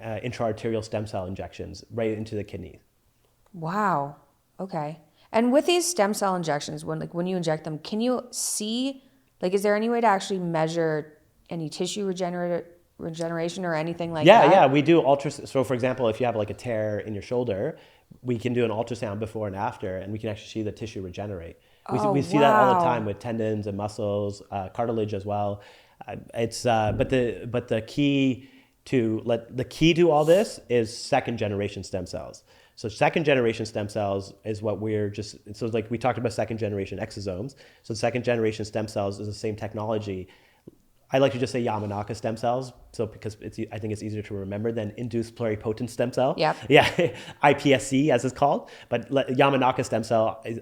intra-arterial stem cell injections right into the kidney. Wow. Okay. And with these stem cell injections, when you inject them, can you see, is there any way to actually measure any tissue regeneration or anything like that? Yeah, we do ultrasound. So for example, if you have like a tear in your shoulder, we can do an ultrasound before and after, and we can actually see the tissue regenerate. We see that all the time with tendons and muscles, cartilage as well. But the key to all this is second generation stem cells. So second generation stem cells is what so like we talked about second generation exosomes. So second generation stem cells is the same technology. I like to just say Yamanaka stem cells, because I think it's easier to remember than induced pluripotent stem cell. Yep. Yeah, iPSC as it's called. But Yamanaka stem cell is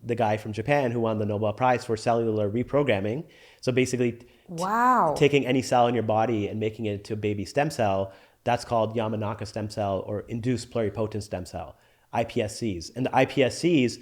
the guy from Japan who won the Nobel Prize for cellular reprogramming. So basically, taking any cell in your body and making it into a baby stem cell, that's called Yamanaka stem cell or induced pluripotent stem cell, iPSCs. And the iPSCs,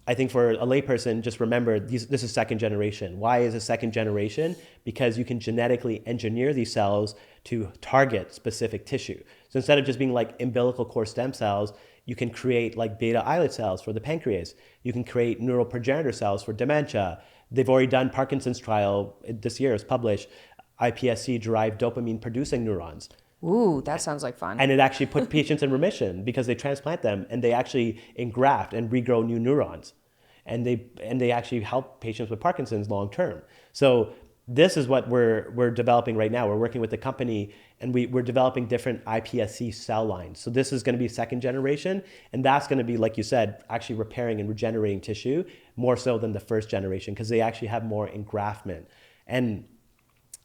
I think for a layperson, just remember this is second generation. Why is it second generation? Because you can genetically engineer these cells to target specific tissue. So instead of just being like umbilical cord stem cells, you can create like beta islet cells for the pancreas. You can create neural progenitor cells for dementia. They've already done Parkinson's trial this year, it's published, iPSC-derived dopamine-producing neurons. Ooh, that sounds like fun. And it actually put patients in remission because they transplant them and they actually engraft and regrow new neurons. And they actually help patients with Parkinson's long term. So this is what we're developing right now. We're working with the company and we're developing different iPSC cell lines. So this is going to be second generation, and that's going to be, like you said, actually repairing and regenerating tissue more so than the first generation because they actually have more engraftment. And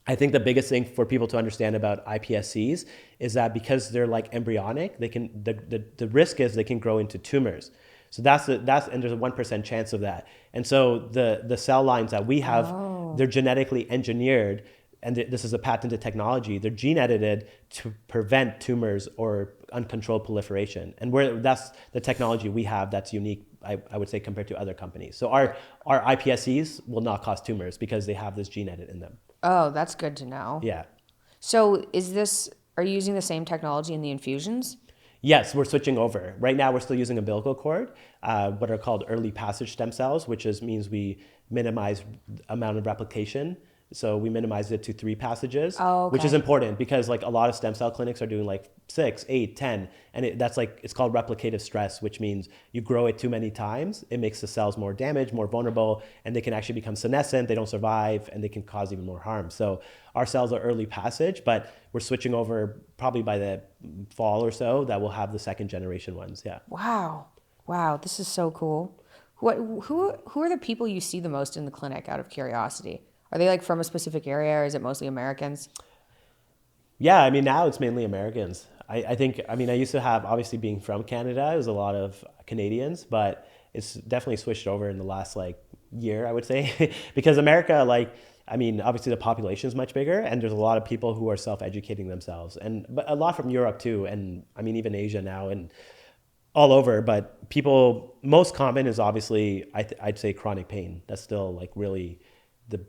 I think the biggest thing for people to understand about iPSCs is that because they're like embryonic, they can the risk is they can grow into tumors. So that's and there's a 1% chance of that. And so the cell lines that we have, they're genetically engineered, and this is a patented technology. They're gene edited to prevent tumors or uncontrolled proliferation. And that's the technology we have that's unique, I would say, compared to other companies. So our iPSCs will not cause tumors because they have this gene edit in them. Oh, that's good to know. Yeah. So are you using the same technology in the infusions? Yes, we're switching over. Right now, we're still using umbilical cord, what are called early passage stem cells, which means we minimize amount of replication. So we minimize it to 3 passages, which is important because like a lot of stem cell clinics are doing like 6, 8, 10. And it's called replicative stress, which means you grow it too many times. It makes the cells more damaged, more vulnerable, and they can actually become senescent. They don't survive and they can cause even more harm. So our cells are early passage, but we're switching over probably by the fall or so that we'll have the second generation ones. Yeah. Wow. This is so cool. Who are the people you see the most in the clinic out of curiosity? Are they like from a specific area or is it mostly Americans? Yeah, I mean, now it's mainly Americans. I think, I used to have, obviously being from Canada, it was a lot of Canadians, but it's definitely switched over in the last like year, I would say, because America, obviously the population is much bigger and there's a lot of people who are self-educating themselves but a lot from Europe too. And even Asia now and all over, but most common is obviously, I'd say chronic pain. That's still like really the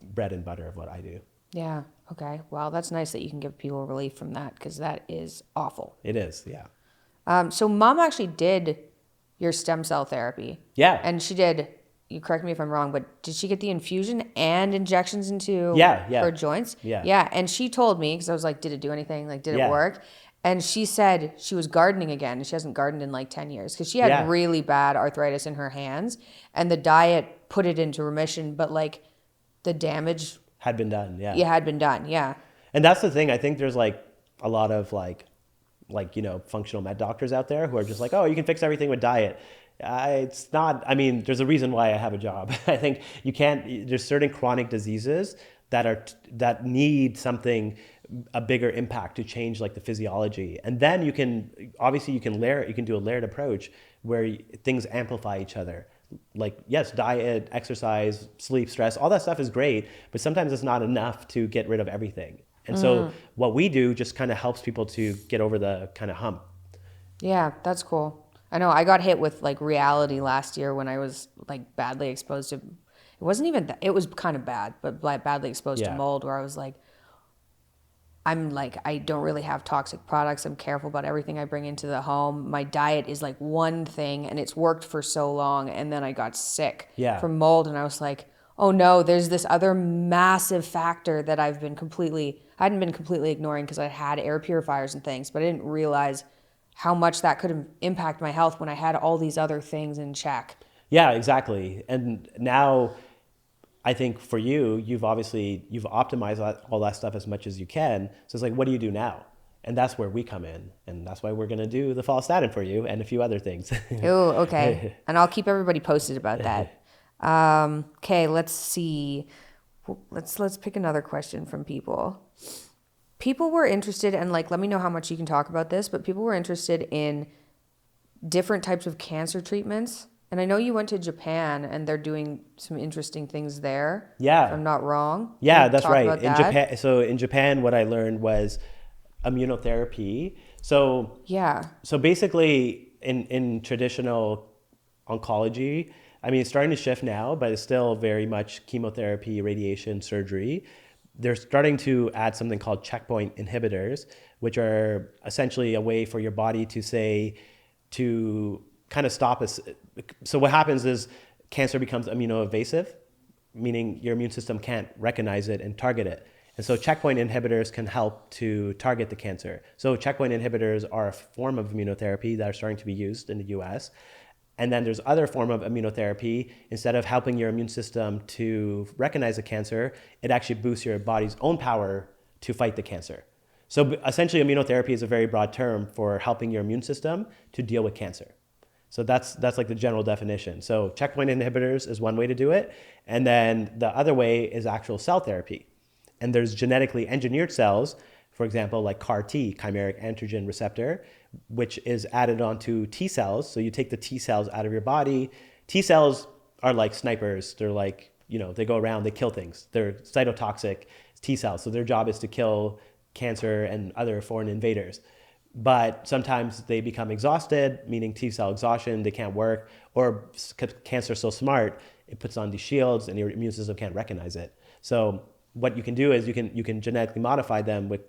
bread and butter of what I do. Yeah. Okay. Well, that's nice that you can give people relief from that because that is awful. It is. Yeah. So mom actually did your stem cell therapy. Yeah. And she did, you correct me if I'm wrong, but did she get the infusion and injections into her joints? Yeah. Yeah. And she told me, because I was like, did it do anything? Like, did it work? And she said she was gardening again. She hasn't gardened in like 10 years because she had really bad arthritis in her hands and the diet put it into remission, but like the damage had been done. Yeah. Yeah, had been done. Yeah. And that's the thing. I think there's like a lot of functional med doctors out there who are just like, oh, you can fix everything with diet. It's not, there's a reason why I have a job. I think there's certain chronic diseases that need a bigger impact to change like the physiology. And then you can do a layered approach where things amplify each other. Like, yes, diet, exercise, sleep, stress, all that stuff is great, but sometimes it's not enough to get rid of everything. And so what we do just kind of helps people to get over the kind of hump. Yeah, that's cool. I know I got hit with like reality last year when I was like badly exposed to, it wasn't even that, it was kind of bad, but badly exposed to mold where I was like, I don't really have toxic products. I'm careful about everything I bring into the home. My diet is like one thing and it's worked for so long. And then I got sick from mold and I was like, oh no, there's this other massive factor that I hadn't been completely ignoring because I had air purifiers and things, but I didn't realize how much that could impact my health when I had all these other things in check. Yeah, exactly. And now I think for you've optimized all that stuff as much as you can. So it's like, what do you do now? And that's where we come in. And that's why we're going to do the follistatin for you and a few other things. Oh, okay. And I'll keep everybody posted about that. Okay, let's see. Let's pick another question from people. People were interested, and like, let me know how much you can talk about this, but people were interested in different types of cancer treatments. And I know you went to Japan and they're doing some interesting things there. Yeah. If I'm not wrong. Yeah, that's right. In Japan, what I learned was immunotherapy. So basically in traditional oncology, it's starting to shift now, but it's still very much chemotherapy, radiation, surgery. They're starting to add something called checkpoint inhibitors, which are essentially a way for your body to kind of stop us. So what happens is cancer becomes immunoevasive, meaning your immune system can't recognize it and target it. And so checkpoint inhibitors can help to target the cancer. So checkpoint inhibitors are a form of immunotherapy that are starting to be used in the US. And then there's other form of immunotherapy. Instead of helping your immune system to recognize the cancer, it actually boosts your body's own power to fight the cancer. So essentially, immunotherapy is a very broad term for helping your immune system to deal with cancer. So that's like the general definition. So checkpoint inhibitors is one way to do it. And then the other way is actual cell therapy. And there's genetically engineered cells, for example, like CAR T, chimeric antigen receptor, which is added onto T cells. So you take the T cells out of your body. T cells are like snipers. They're like, they go around, they kill things. They're cytotoxic T cells. So their job is to kill cancer and other foreign invaders. But sometimes they become exhausted, meaning T cell exhaustion, they can't work, or cancer is so smart, it puts on these shields and your immune system can't recognize it. So what you can do is you can genetically modify them with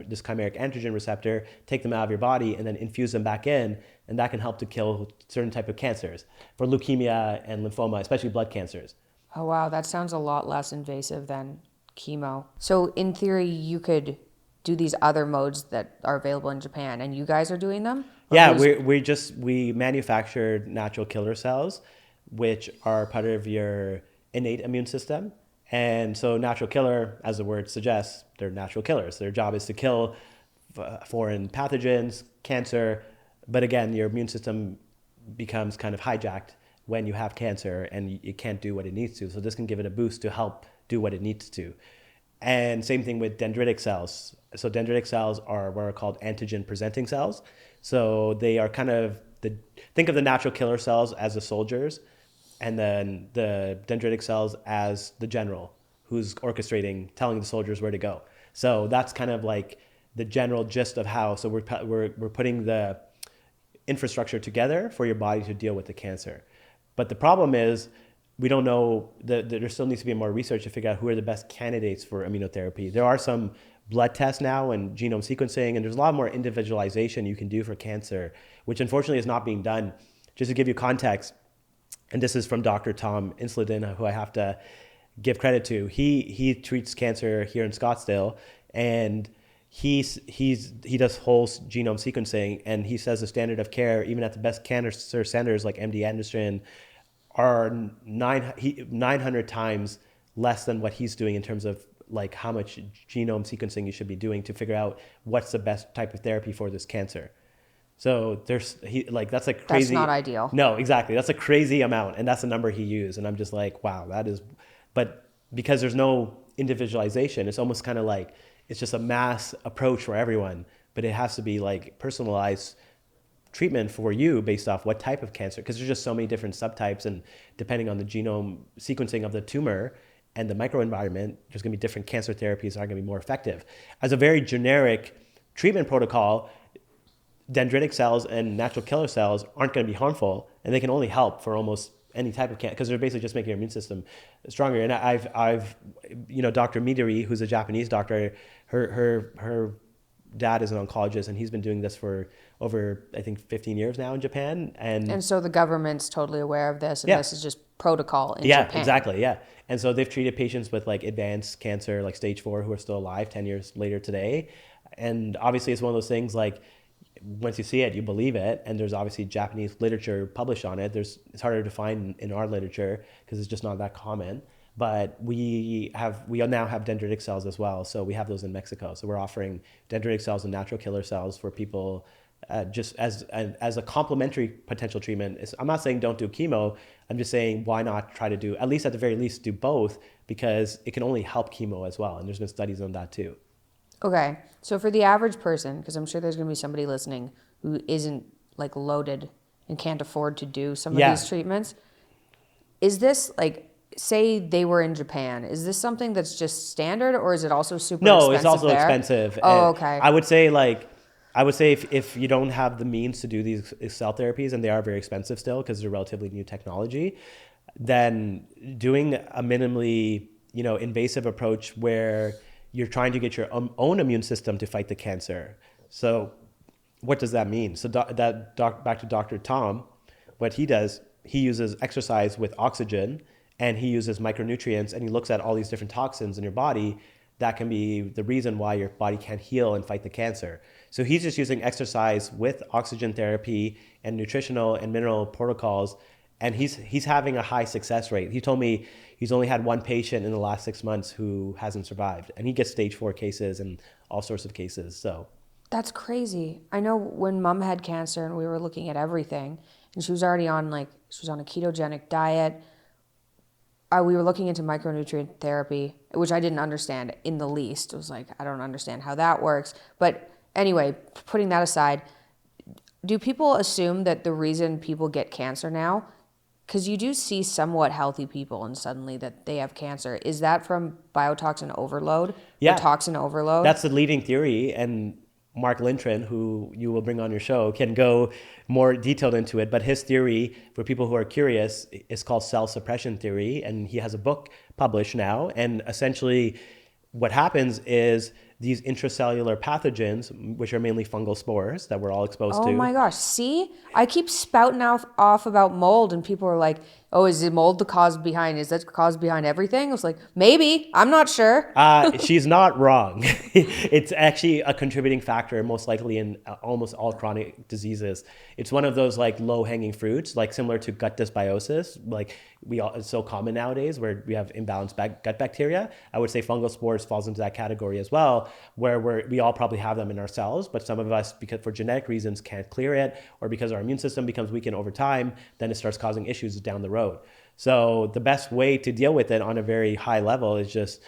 this chimeric antigen receptor, take them out of your body, and then infuse them back in, and that can help to kill certain type of cancers, for leukemia and lymphoma, especially blood cancers. Oh, wow. That sounds a lot less invasive than chemo. So in theory, you could do these other modes that are available in Japan, and you guys are doing them? Yeah, we manufacture natural killer cells, which are part of your innate immune system. And so natural killer, as the word suggests, they're natural killers. Their job is to kill foreign pathogens, cancer. But again, your immune system becomes kind of hijacked when you have cancer and it can't do what it needs to. So this can give it a boost to help do what it needs to. And same thing with dendritic cells. So dendritic cells are what are called antigen presenting cells. So they are kind of think of the natural killer cells as the soldiers, and then the dendritic cells as the general who's orchestrating, telling the soldiers where to go. So that's kind of like the general gist of how. So we're putting the infrastructure together for your body to deal with the cancer. But the problem is, we don't know, there still needs to be more research to figure out who are the best candidates for immunotherapy. There are some blood tests now and genome sequencing, and there's a lot more individualization you can do for cancer, which unfortunately is not being done. Just to give you context, and this is from Dr. Tom Insledin, who I have to give credit to. He treats cancer here in Scottsdale, and he does whole genome sequencing, and he says the standard of care, even at the best cancer centers like MD Anderson, are 900 times less than what he's doing in terms of like how much genome sequencing you should be doing to figure out what's the best type of therapy for this cancer. So that's a crazy. That's not ideal. No, exactly. That's a crazy amount, and that's the number he used. And I'm just like, wow, that is. But because there's no individualization, it's almost kind of like it's just a mass approach for everyone. But it has to be like personalized treatment for you based off what type of cancer, because there's just so many different subtypes, and depending on the genome sequencing of the tumor and the microenvironment, there's going to be different cancer therapies that are going to be more effective. As a very generic treatment protocol, dendritic cells and natural killer cells aren't going to be harmful, and they can only help for almost any type of cancer because they're basically just making your immune system stronger. And I've Dr. Midori, who's a Japanese doctor, her dad is an oncologist, and he's been doing this for over, I think, 15 years now in Japan. And so the government's totally aware of this, and yeah. This is just protocol in Japan. Japan. Yeah, exactly, yeah. And so they've treated patients with like advanced cancer, like stage 4, who are still alive 10 years later today. And obviously it's one of those things like, once you see it, you believe it. And there's obviously Japanese literature published on it. It's harder to find in our literature because it's just not that common. But we now have dendritic cells as well. So we have those in Mexico. So we're offering dendritic cells and natural killer cells for people just as a complementary potential treatment. I'm not saying don't do chemo. I'm just saying why not try to do, at least at the very least, do both, because it can only help chemo as well. And there's been studies on that too. Okay. So for the average person, because I'm sure there's going to be somebody listening who isn't like loaded and can't afford to do some of these treatments, is this like, say they were in Japan, is this something that's just standard, or is it also super expensive? No, it's also there? expensive. Oh, okay. I would say if you don't have the means to do these cell therapies, and they are very expensive still because they're relatively new technology, then doing a minimally, invasive approach where you're trying to get your own immune system to fight the cancer. So what does that mean? So back to Dr. Tom, what he does, he uses exercise with oxygen, and he uses micronutrients, and he looks at all these different toxins in your body that can be the reason why your body can't heal and fight the cancer. So he's just using exercise with oxygen therapy and nutritional and mineral protocols, and he's having a high success rate. He told me he's only had one patient in the last 6 months who hasn't survived, and he gets stage 4 cases and all sorts of cases. So That's crazy. I know when mom had cancer and we were looking at everything, and she was already on she was on a ketogenic diet. We were looking into micronutrient therapy, which I didn't understand in the least. It was like, I don't understand how that works. But anyway, putting that aside, do people assume that the reason people get cancer now, because you do see somewhat healthy people and suddenly that they have cancer, is that from biotoxin overload? Yeah. Or toxin overload? That's the leading theory, and Mark Lintron, who you will bring on your show, can go more detailed into it. But his theory, for people who are curious, is called cell suppression theory. And he has a book published now. And essentially what happens is these intracellular pathogens, which are mainly fungal spores that we're all exposed to. Oh my gosh. See, I keep spouting off about mold and people are like, oh, is it mold the cause behind, is that the cause behind everything? I was like, maybe, I'm not sure. She's not wrong. It's actually a contributing factor, most likely in almost all chronic diseases. It's one of those like low hanging fruits, like similar to gut dysbiosis. Like it's so common nowadays where we have imbalanced gut bacteria. I would say fungal spores falls into that category as well, where we all probably have them in our cells, but some of us, because for genetic reasons, can't clear it, or because our immune system becomes weakened over time, then it starts causing issues down the road. So the best way to deal with it on a very high level is just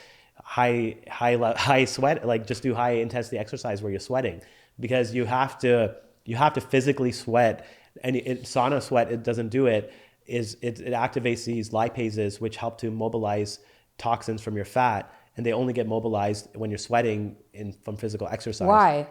high sweat, like just do high intensity exercise where you're sweating, because you have to physically sweat, and sauna sweat, it doesn't do it. It activates these lipases, which help to mobilize toxins from your fat, and they only get mobilized when you're sweating from physical exercise. Why?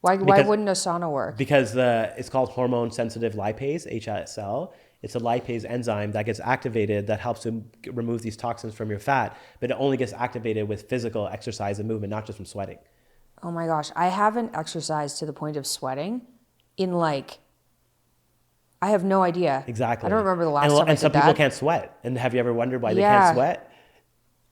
Why wouldn't a sauna work? Because it's called hormone sensitive lipase, HSL. It's a lipase enzyme that gets activated that helps to remove these toxins from your fat, but it only gets activated with physical exercise and movement, not just from sweating. Oh my gosh, I haven't exercised to the point of sweating in I have no idea. Exactly. I don't remember the last time I did that. And some people can't sweat. And have you ever wondered why they can't sweat?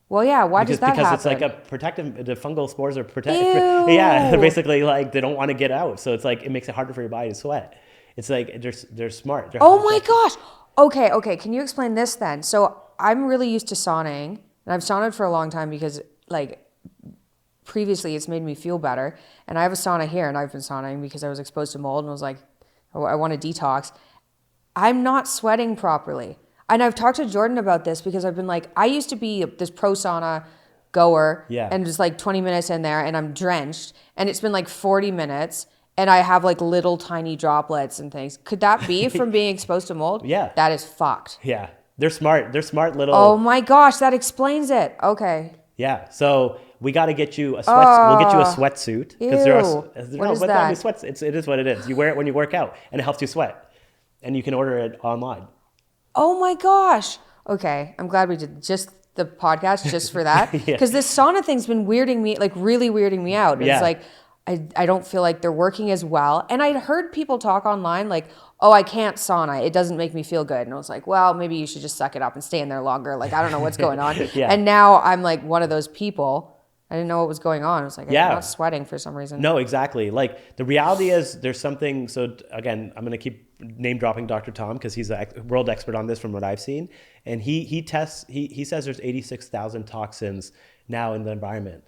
Well, yeah. Why does that happen? Because it's like a protective. The fungal spores are protective. Ew. Yeah, basically, like they don't want to get out, so it's like it makes it harder for your body to sweat. It's like they're smart. Oh my gosh. Okay. Can you explain this then? So I'm really used to sauning, and I've sauned for a long time because previously it's made me feel better. And I have a sauna here, and I've been sauning because I was exposed to mold, and I was like, oh, I want to detox. I'm not sweating properly. And I've talked to Jordan about this because I've been like, I used to be this pro sauna goer, and just 20 minutes in there and I'm drenched, and it's been 40 minutes and I have little tiny droplets and things. Could that be from being exposed to mold? Yeah. That is fucked. Yeah. They're smart. They're smart little. Oh my gosh, that explains it. Okay. Yeah. So we got to get you a sweat. We'll get you a sweatsuit. What is that? It is what it is. You wear it when you work out and it helps you sweat. And you can order it online. Oh my gosh. Okay. I'm glad we did just the podcast just for that. Because this sauna thing's been weirding me, really weirding me out. It's I don't feel like they're working as well. And I'd heard people talk online oh, I can't sauna. It doesn't make me feel good. And I was like, well, maybe you should just suck it up and stay in there longer. I don't know what's going on. And now I'm one of those people. I didn't know what was going on. I was I'm not sweating for some reason. No, exactly. The reality is there's something. So again, I'm going to keep name dropping Dr. Tom because he's a world expert on this from what I've seen. And he says there's 86,000 toxins now in the environment.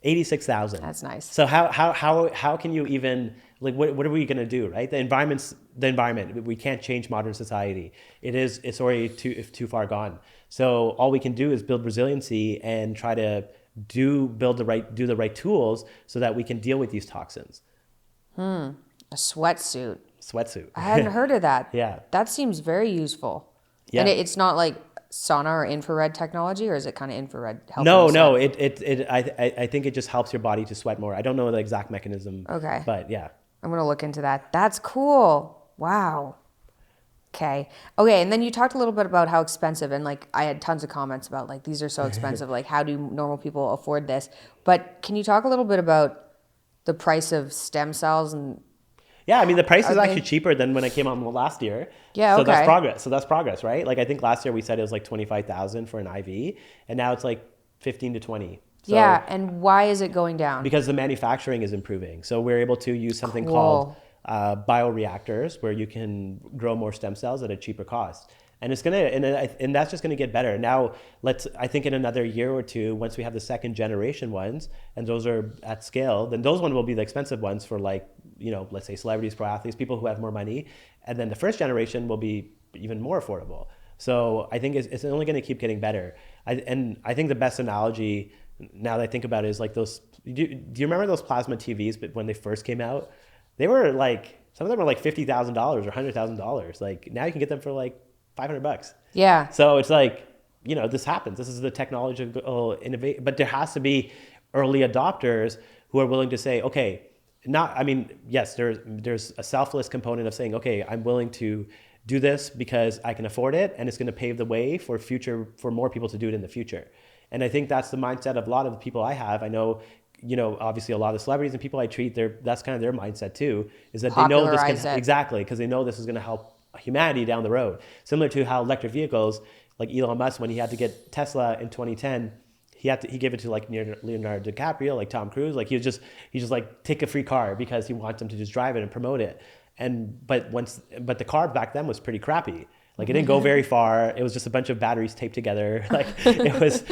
86,000. That's nice. So how can you even, what are we going to do, right? The environment. We can't change modern society. It's already too far gone. So all we can do is build resiliency and try to do the right tools so that we can deal with these toxins. A sweatsuit. Sweatsuit. I hadn't heard of that. Yeah. That seems very useful. Yeah. And it's not sauna or infrared technology, or is it kind of infrared? No. I think it just helps your body to sweat more. I don't know the exact mechanism. Okay. But yeah. I'm going to look into that. That's cool. Wow. Okay. And then you talked a little bit about how expensive, and I had tons of comments about these are so expensive. How do normal people afford this? But can you talk a little bit about the price of stem cells and? Yeah, I mean the price is actually cheaper than when I came on last year. Yeah, So that's progress, right? I think last year we said it was $25,000 for an IV, and now it's 15 to 20. So, Yeah, and why is it going down? because the manufacturing is improving. So we're able to use something Cool. called bioreactors, where you can grow more stem cells at a cheaper cost. And it's gonna, and that's just gonna get better. Now, I think in another year or two, once we have the second generation ones, and those are at scale, then those ones will be the expensive ones for, like, let's say celebrities, pro athletes, people who have more money. And then the first generation will be even more affordable. So I think it's only gonna keep getting better. And I think the best analogy, now that I think about it, is like those, do you remember those plasma TVs, but when they first came out? They were like, some of them were like $50,000 or $100,000. Like, now you can get them for like $500. Yeah. So it's like, this happens. This is the technological innovation, but there has to be early adopters who are willing to say, okay, yes, there's a selfless component of saying, okay, I'm willing to do this because I can afford it, and it's going to pave the way for more people to do it in the future. And I think that's the mindset of a lot of the people I have. I know, obviously a lot of the celebrities and people I treat, that's kind of their mindset too, is that they know this can, exactly, because they know this is going to help humanity down the road. Similar to how electric vehicles, like Elon Musk, when he had to get Tesla in 2010, he gave it to like Leonardo DiCaprio, like Tom Cruise. Like he just like, take a free car because he wants them to just drive it and promote it. But the car back then was pretty crappy. Like, it didn't go very far. It was just a bunch of batteries taped together. Like, it was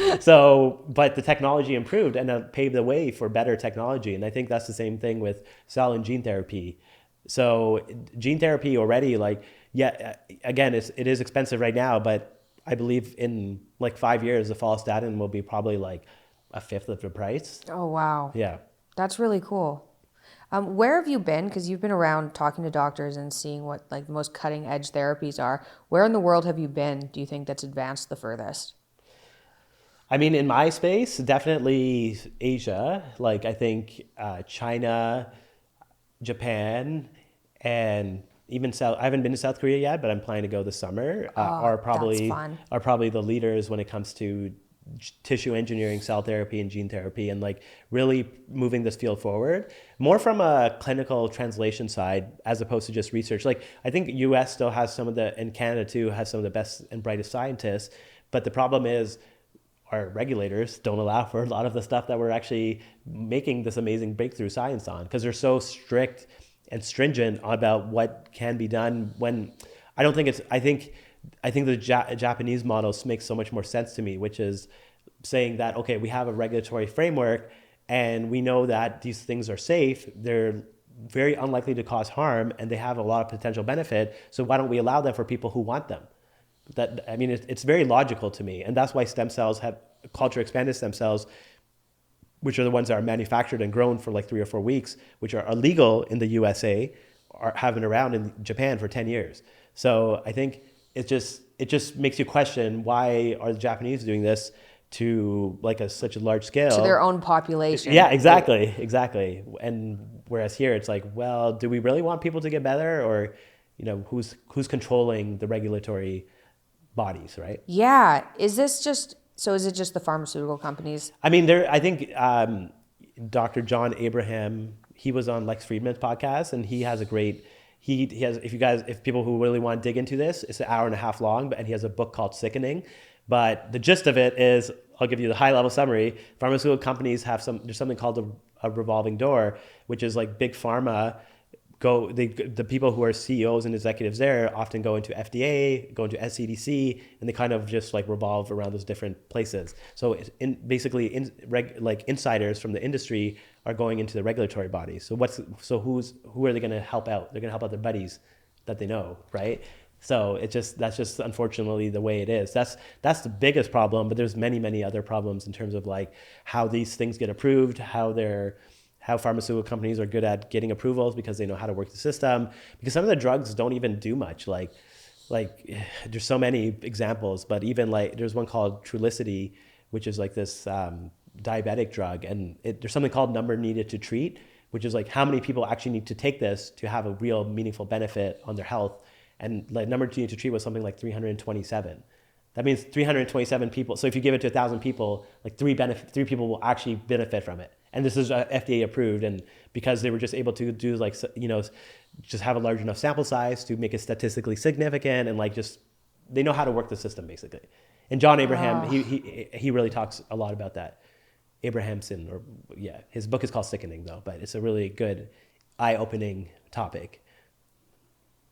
but the technology improved and it paved the way for better technology. And I think that's the same thing with cell and gene therapy. So gene therapy already, like, yeah, again, it is expensive right now, but I believe in like 5 years, the follistatin will be probably like a fifth of the price. Oh, wow. Yeah. That's really cool. Where have you been? Because you've been around talking to doctors and seeing what like the most cutting edge therapies are. Where in the world have you been, do you think, that's advanced the furthest? I mean, in my space, definitely Asia. Like, I think China, Japan, and even South. I haven't been to South Korea yet, but I'm planning to go this summer. Are that's fun. probably the leaders when it comes to tissue engineering, cell therapy, and gene therapy, and like really moving this field forward more from a clinical translation side as opposed to just research. Like, I think US still has and Canada too has some of the best and brightest scientists, but the problem is our regulators don't allow for a lot of the stuff that we're actually making this amazing breakthrough science on, because they're so strict and stringent about what can be done. When I don't think it's, I think the Japanese model makes so much more sense to me, which is saying that, okay, we have a regulatory framework and we know that these things are safe, they're very unlikely to cause harm, and they have a lot of potential benefit. So why don't we allow them for people who want them? It's very logical to me. And that's why stem cells have culture expanded stem cells, which are the ones that are manufactured and grown for like 3 or 4 weeks, which are illegal in the USA, have been around in Japan for 10 years. So I think it just makes you question, why are the Japanese doing this to like such a large scale? To their own population. Yeah, exactly. And whereas here it's like, well, do we really want people to get better, or who's controlling the regulatory bodies, right? Yeah. Is it just the pharmaceutical companies? I mean, I think Dr. John Abraham, he was on Lex Friedman's podcast, and he has a great, he has, if people who really want to dig into this, it's an hour and a half long, and he has a book called Sickening. But the gist of it is, I'll give you the high level summary. Pharmaceutical companies there's something called a revolving door, which is like big pharma the people who are CEOs and executives there often go into FDA, go into SCDC, and they kind of just like revolve around those different places. So insiders from the industry are going into the regulatory bodies. So who are they going to help out? They're going to help out their buddies that they know, right? So that's just unfortunately the way it is. That's the biggest problem, but there's many other problems in terms of like how these things get approved, how pharmaceutical companies are good at getting approvals because they know how to work the system. Because some of the drugs don't even do much. Like there's so many examples, but even like there's one called Trulicity, which is like this diabetic drug, and there's something called number needed to treat, which is like how many people actually need to take this to have a real meaningful benefit on their health. And like number needed to treat was something like 327. That means 327 people. So if you give it to 1,000 people, like three people will actually benefit from it. And this is FDA approved, and because they were just able to do like, just have a large enough sample size to make it statistically significant, and like just, they know how to work the system basically. And John Abraham, he really talks a lot about that. Abrahamson, or his book is called Sickening though, but it's a really good eye-opening topic.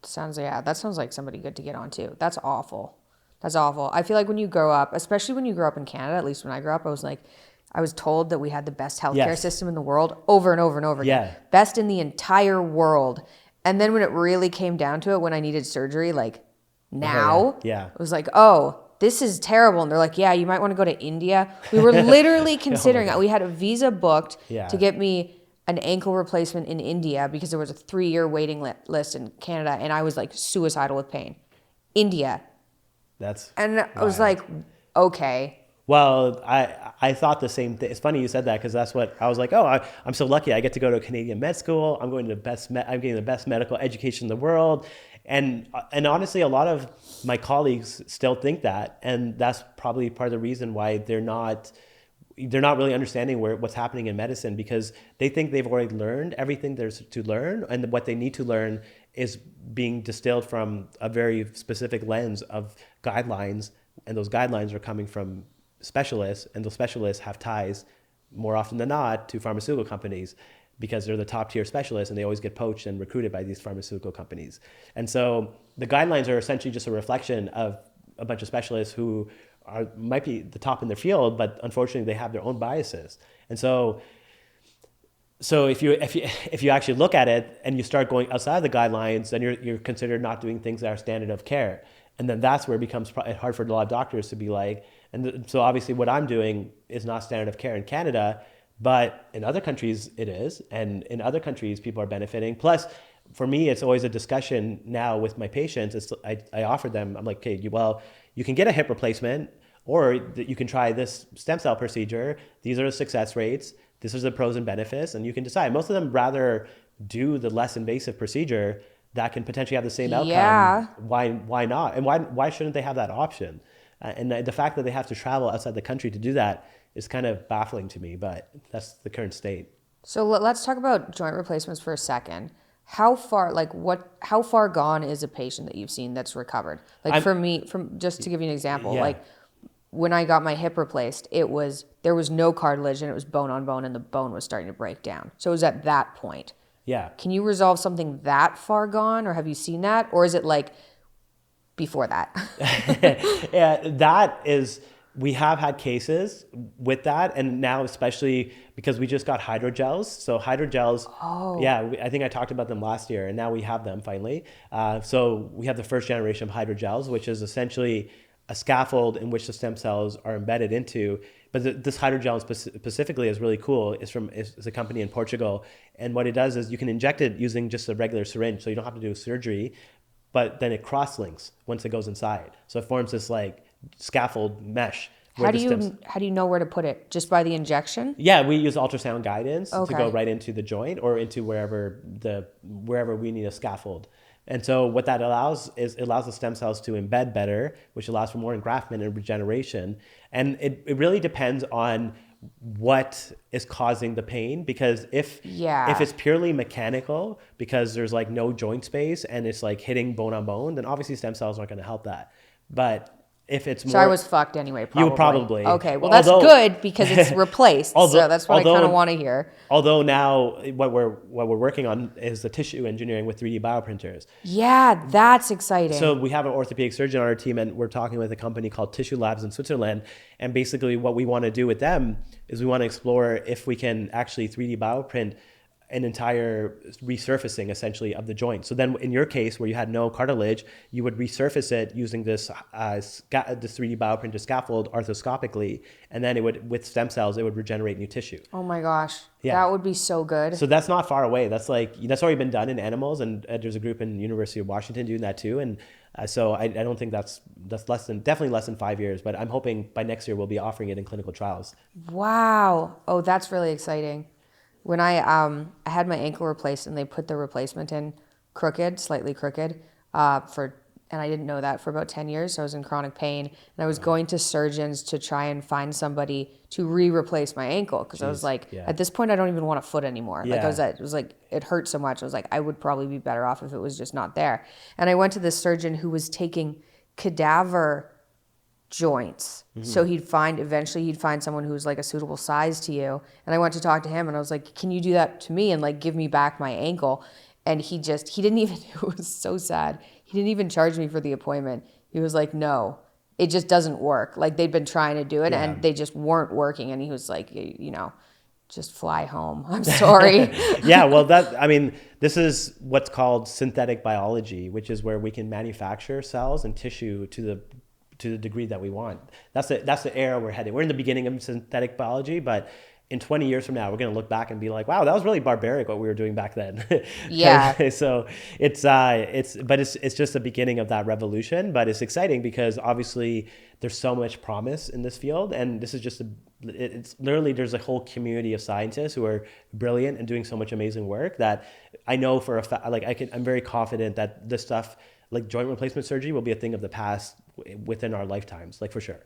That sounds like somebody good to get on too. That's awful. That's awful. I feel like when you grow up, especially when you grow up in Canada, at least when I grew up, I was told that we had the best healthcare system in the world over and over and over again. Best in the entire world. And then when it really came down to it, when I needed surgery, like now, it was like, oh, this is terrible. And they're like, yeah, you might want to go to India. We were literally considering it. We had a visa booked to get me an ankle replacement in India because there was a 3-year waiting list in Canada. And I was like suicidal with pain. India. And I was like, okay. Well, I thought the same thing. It's funny you said that because that's what I was like. Oh, I'm so lucky. I get to go to a Canadian med school. I'm going to I'm getting the best medical education in the world, and honestly, a lot of my colleagues still think that, and that's probably part of the reason why they're not really understanding what's happening in medicine, because they think they've already learned everything there's to learn, and what they need to learn is being distilled from a very specific lens of guidelines, and those guidelines are coming from specialists, and those specialists have ties more often than not to pharmaceutical companies because they're the top tier specialists and they always get poached and recruited by these pharmaceutical companies. And so the guidelines are essentially just a reflection of a bunch of specialists who might be the top in their field, but unfortunately they have their own biases. And so if you actually look at it and you start going outside of the guidelines, then you're considered not doing things that are standard of care. And then that's where it becomes hard for a lot of doctors to be like, so obviously what I'm doing is not standard of care in Canada, but in other countries it is. And in other countries, people are benefiting. Plus, for me, it's always a discussion now with my patients. I offer them, I'm like, okay, you can get a hip replacement, or you can try this stem cell procedure. These are the success rates. This is the pros and benefits, and you can decide. Most of them rather do the less invasive procedure that can potentially have the same outcome. Yeah. Why not? And why shouldn't they have that option? And the fact that they have to travel outside the country to do that is kind of baffling to me, but that's the current state. So let's talk about joint replacements for a second. How far gone is a patient that you've seen that's recovered? Like for me, just to give you an example, like when I got my hip replaced, there was no cartilage and it was bone on bone and the bone was starting to break down. So it was at that point. Yeah. Can you resolve something that far gone, or have you seen that? Or is it like before that? We have had cases with that, and now especially because we just got hydrogels. So hydrogels, I think I talked about them last year, and now we have them finally. So we have the first generation of hydrogels, which is essentially a scaffold in which the stem cells are embedded into. But this hydrogel specifically is really cool. It's a company in Portugal, and what it does is you can inject it using just a regular syringe, so you don't have to do surgery. But then it cross-links once it goes inside, so it forms this like scaffold mesh. How do you know where to put it? Just by the injection? Yeah, we use ultrasound guidance to go right into the joint or into wherever we need a scaffold. And so what that allows the stem cells to embed better, which allows for more engraftment and regeneration. And it really depends on what is causing the pain, because if it's purely mechanical because there's like no joint space and it's like hitting bone on bone, then obviously stem cells aren't going to help that. But if it's more, so I was fucked anyway. Probably. You probably. Okay, well that's good because it's replaced. So that's what I kind of want to hear. Although now what we're working on is the tissue engineering with 3D bioprinters. Yeah, that's exciting. So we have an orthopedic surgeon on our team, and we're talking with a company called Tissue Labs in Switzerland. And basically, what we want to do with them is we want to explore if we can actually 3D bioprint an entire resurfacing essentially of the joint. So then in your case where you had no cartilage, you would resurface it using this 3D bioprinted scaffold arthroscopically, and then it would, with stem cells, it would regenerate new tissue. Oh my gosh, that would be so good. So that's not far away. That's already been done in animals, and there's a group in University of Washington doing that too. And so I don't think that's definitely less than 5 years, but I'm hoping by next year we'll be offering it in clinical trials. Wow. Oh, that's really exciting. When I had my ankle replaced and they put the replacement in slightly crooked, and I didn't know that for about 10 years. So I was in chronic pain, and I was going to surgeons to try and find somebody to replace my ankle. Cause I was like, at this point, I don't even want a foot anymore. Yeah. It was like, it hurt so much. I was like, I would probably be better off if it was just not there. And I went to this surgeon who was taking cadaver joints. So eventually he'd find someone who's like a suitable size to you. And I went to talk to him and I was like, can you do that to me and like give me back my ankle? And he didn't even, it was so sad. He didn't even charge me for the appointment. He was like, no, it just doesn't work. Like they'd been trying to do it and they just weren't working. And he was like, just fly home. I'm sorry. Yeah, well, this is what's called synthetic biology, which is where we can manufacture cells and tissue to the degree that we want. That's the era we're heading. We're in the beginning of synthetic biology, but in 20 years from now, we're going to look back and be like, wow, that was really barbaric what we were doing back then. Yeah. So it's just the beginning of that revolution, but it's exciting because obviously there's so much promise in this field. And this is it's literally, there's a whole community of scientists who are brilliant and doing so much amazing work that I know for a fact, I'm very confident that this stuff like joint replacement surgery will be a thing of the past within our lifetimes, like for sure.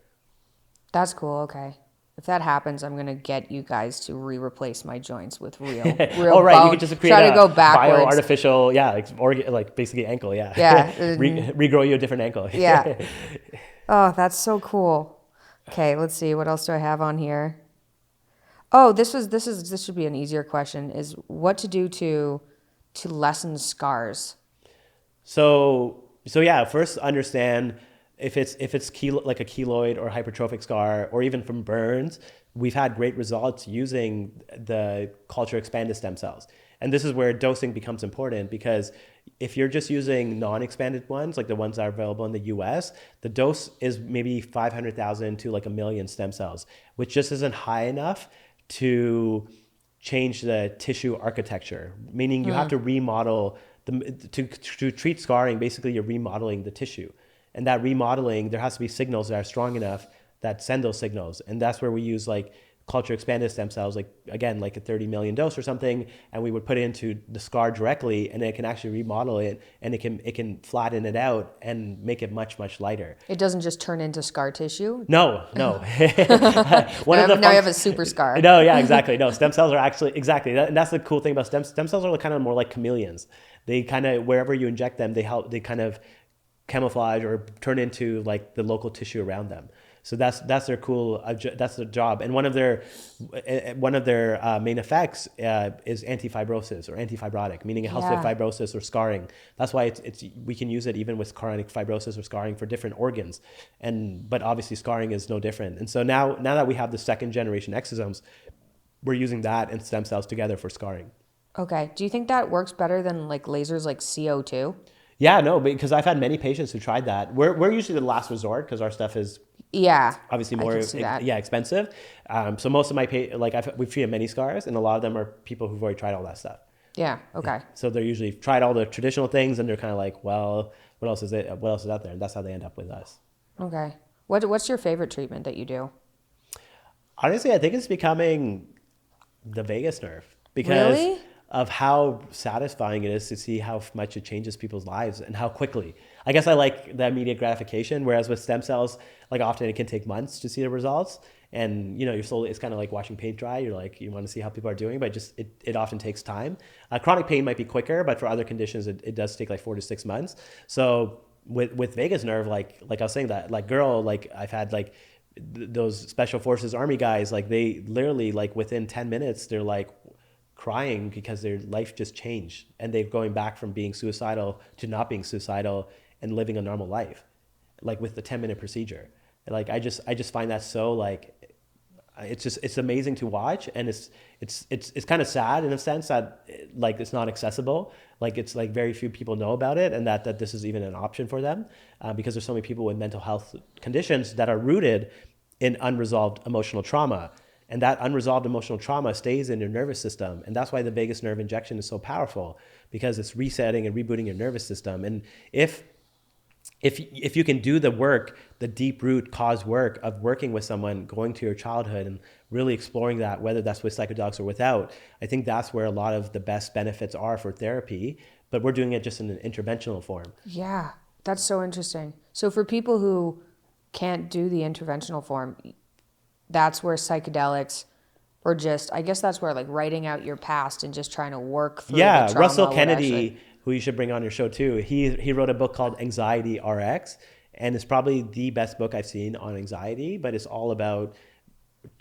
That's cool. Okay. If that happens, I'm going to get you guys to replace my joints with real oh, right. bone. You could just create Try to go backwards. Bio-artificial, like basically ankle, yeah. Yeah. Regrow you a different ankle. Yeah. Oh, that's so cool. Okay, let's see. What else do I have on here? Oh, this should be an easier question, is what to do to lessen scars. So yeah, first understand if it's like a keloid or hypertrophic scar or even from burns, we've had great results using the culture expanded stem cells. And this is where dosing becomes important, because if you're just using non-expanded ones, like the ones that are available in the US, the dose is maybe 500,000 to like 1 million stem cells, which just isn't high enough to change the tissue architecture, meaning you have to remodel to treat scarring. Basically, you're remodeling the tissue. And that remodeling, there has to be signals that are strong enough that send those signals. And that's where we use like culture expanded stem cells, like again, like a 30 million dose or something. And we would put it into the scar directly, and it can actually remodel it, and it can flatten it out and make it much, much lighter. It doesn't just turn into scar tissue? No. Now you have a super scar. No, yeah, exactly. No, stem cells are actually, exactly. And that's the cool thing about stem cells are kind of more like chameleons. They kind of, wherever you inject them, they kind of camouflage or turn into like the local tissue around them. So that's their cool, that's their job. And one of their main effects is anti-fibrosis or anti-fibrotic, meaning it helps with fibrosis or scarring. That's why we can use it even with chronic fibrosis or scarring for different organs. But obviously scarring is no different. And so now that we have the second generation exosomes, we're using that and stem cells together for scarring. Okay. Do you think that works better than like lasers like CO2? Yeah, no, because I've had many patients who tried that. We're usually the last resort because our stuff is obviously more expensive. So most of my we've treated many scars, and a lot of them are people who've already tried all that stuff. Yeah. Okay. Yeah. So they're usually tried all the traditional things, and they're kind of like, well, what else is out there? And that's how they end up with us. Okay. What's your favorite treatment that you do? Honestly, I think it's becoming the vagus nerve, because Really? Of how satisfying it is to see how much it changes people's lives and how quickly. I guess I like the immediate gratification, whereas with stem cells, like often it can take months to see the results. And you're slowly, it's kind of like watching paint dry. You're like, you want to see how people are doing, but just it often takes time. Chronic pain might be quicker, but for other conditions, it does take like 4 to 6 months. So with vagus nerve, like I was saying, that like girl, like I've had like those special forces army guys, like they literally like within 10 minutes, they're like crying because their life just changed, and they're going back from being suicidal to not being suicidal and living a normal life, like with the 10-minute procedure. Like I just find that so like, it's amazing to watch, and it's kind of sad in a sense that like it's not accessible. Like it's like very few people know about it, and that this is even an option for them, because there's so many people with mental health conditions that are rooted in unresolved emotional trauma. And that unresolved emotional trauma stays in your nervous system. And that's why the vagus nerve injection is so powerful, because it's resetting and rebooting your nervous system. And if you can do the work, the deep root cause work of working with someone, going to your childhood and really exploring that, whether that's with psychedelics or without, I think that's where a lot of the best benefits are for therapy. But we're doing it just in an interventional form. Yeah, that's so interesting. So for people who can't do the interventional form, that's where psychedelics, or just, I guess that's where like writing out your past and just trying to work through the trauma. Russell Kennedy, who you should bring on your show too, he wrote a book called Anxiety RX, And it's probably the best book I've seen on anxiety, but it's all about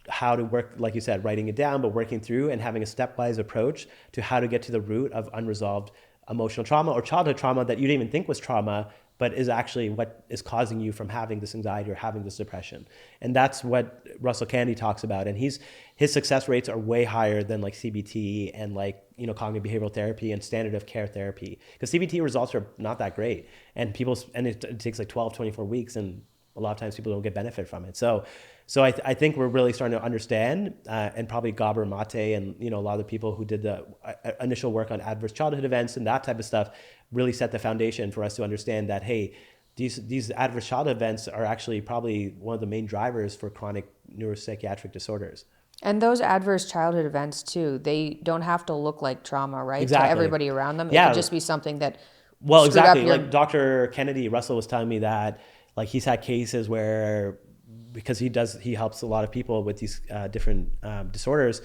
how to work, like you said, writing it down, but working through and having a stepwise approach to how to get to the root of unresolved emotional trauma or childhood trauma that you didn't even think was trauma, but is actually what is causing you from having this anxiety or having this depression. And that's what Russell Candy talks about. And his success rates are way higher than like CBT and like, you know, cognitive behavioral therapy and standard of care therapy. Because CBT results are not that great. And it takes like 12, 24 weeks. And a lot of times people don't get benefit from it. So I think we're really starting to understand, and probably Gabor Mate and, you know, a lot of the people who did the initial work on adverse childhood events and that type of stuff really set the foundation for us to understand that, hey, these adverse childhood events are actually probably one of the main drivers for chronic neuropsychiatric disorders. And those adverse childhood events too, they don't have to look like trauma, right? Exactly. To everybody around them. Yeah. It could just be something that Well, screwed exactly. up your... Like Dr. Kennedy Russell was telling me that, like, he's had cases where, because he helps a lot of people with these different disorders,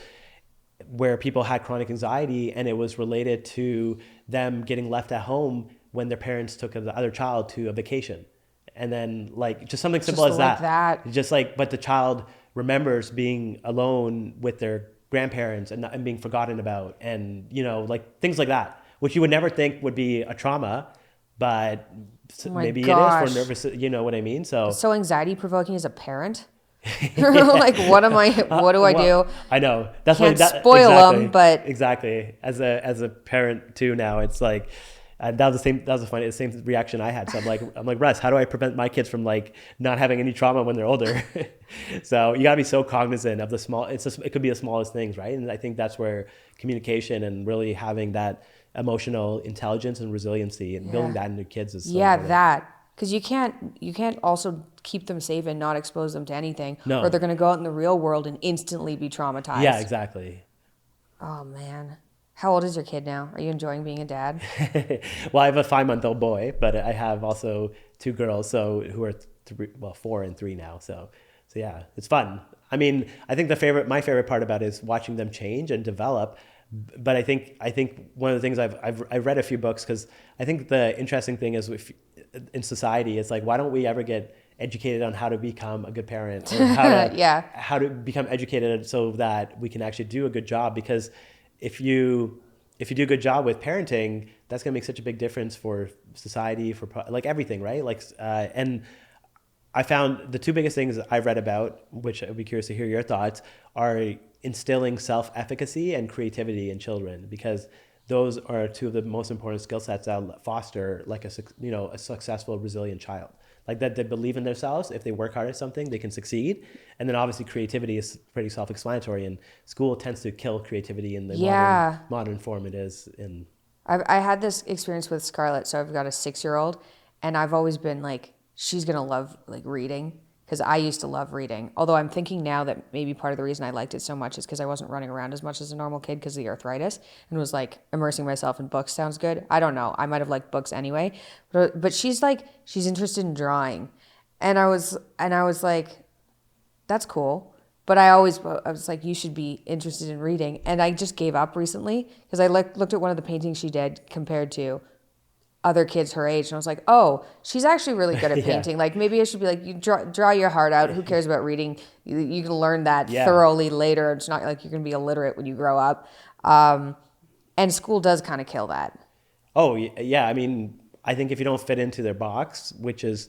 where people had chronic anxiety and it was related to them getting left at home when their parents took the other child to a vacation. And then like just something simple Just as like that. that. Just like, but the child remembers being alone with their grandparents and being forgotten about, and, you know, like things like that, which you would never think would be a trauma, but maybe gosh. it is for nervous, you know what I mean? So anxiety provoking as a parent. Like, what do I do? I know that's Can't that, spoil exactly, them, but exactly as a parent too now, it's like that was the same reaction I had. So I'm like Russ, how do I prevent my kids from like not having any trauma when they're older? So you gotta be so cognizant of the small. It could be the smallest things, right? And I think that's where communication and really having that emotional intelligence and resiliency and building that into kids is so important. that. Because you can't also keep them safe and not expose them to anything, No. or they're going to go out in the real world and instantly be traumatized. Yeah, exactly. Oh man, how old is your kid now? Are you enjoying being a dad? Well, I have a 5-month-old boy, but I have also 2 girls, who are 4 and 3 now. So yeah, it's fun. I mean, I think my favorite part about it is watching them change and develop. But I think one of the things I've read a few books, because I think the interesting thing is in society, it's like, why don't we ever get educated on how to become a good parent, or how to become educated so that we can actually do a good job? Because if you do a good job with parenting, that's going to make such a big difference for society, for like everything, right? Like, and I found the 2 biggest things I've read about, which I'd be curious to hear your thoughts, are instilling self-efficacy and creativity in children, because those are 2 of the most important skill sets that foster like a successful, resilient child. Like that they believe in themselves. If they work hard at something, they can succeed. And then obviously creativity is pretty self-explanatory, and school tends to kill creativity in the modern form it is in. I had this experience with Scarlett. So I've got a 6-year-old, and I've always been like, she's going to love like reading, because I used to love reading. Although I'm thinking now that maybe part of the reason I liked it so much is because I wasn't running around as much as a normal kid because of the arthritis, and was like, immersing myself in books sounds good. I don't know. I might have liked books anyway. But she's interested in drawing. And I was like, that's cool. But I was like, you should be interested in reading. And I just gave up recently because I looked at one of the paintings she did compared to other kids her age, and I was like, oh, she's actually really good at painting. Like, maybe I should be like, you draw your heart out. Who cares about reading? You can learn that thoroughly later. It's not like you're going to be illiterate when you grow up. And school does kind of kill that. Oh, yeah. I mean, I think if you don't fit into their box, which is,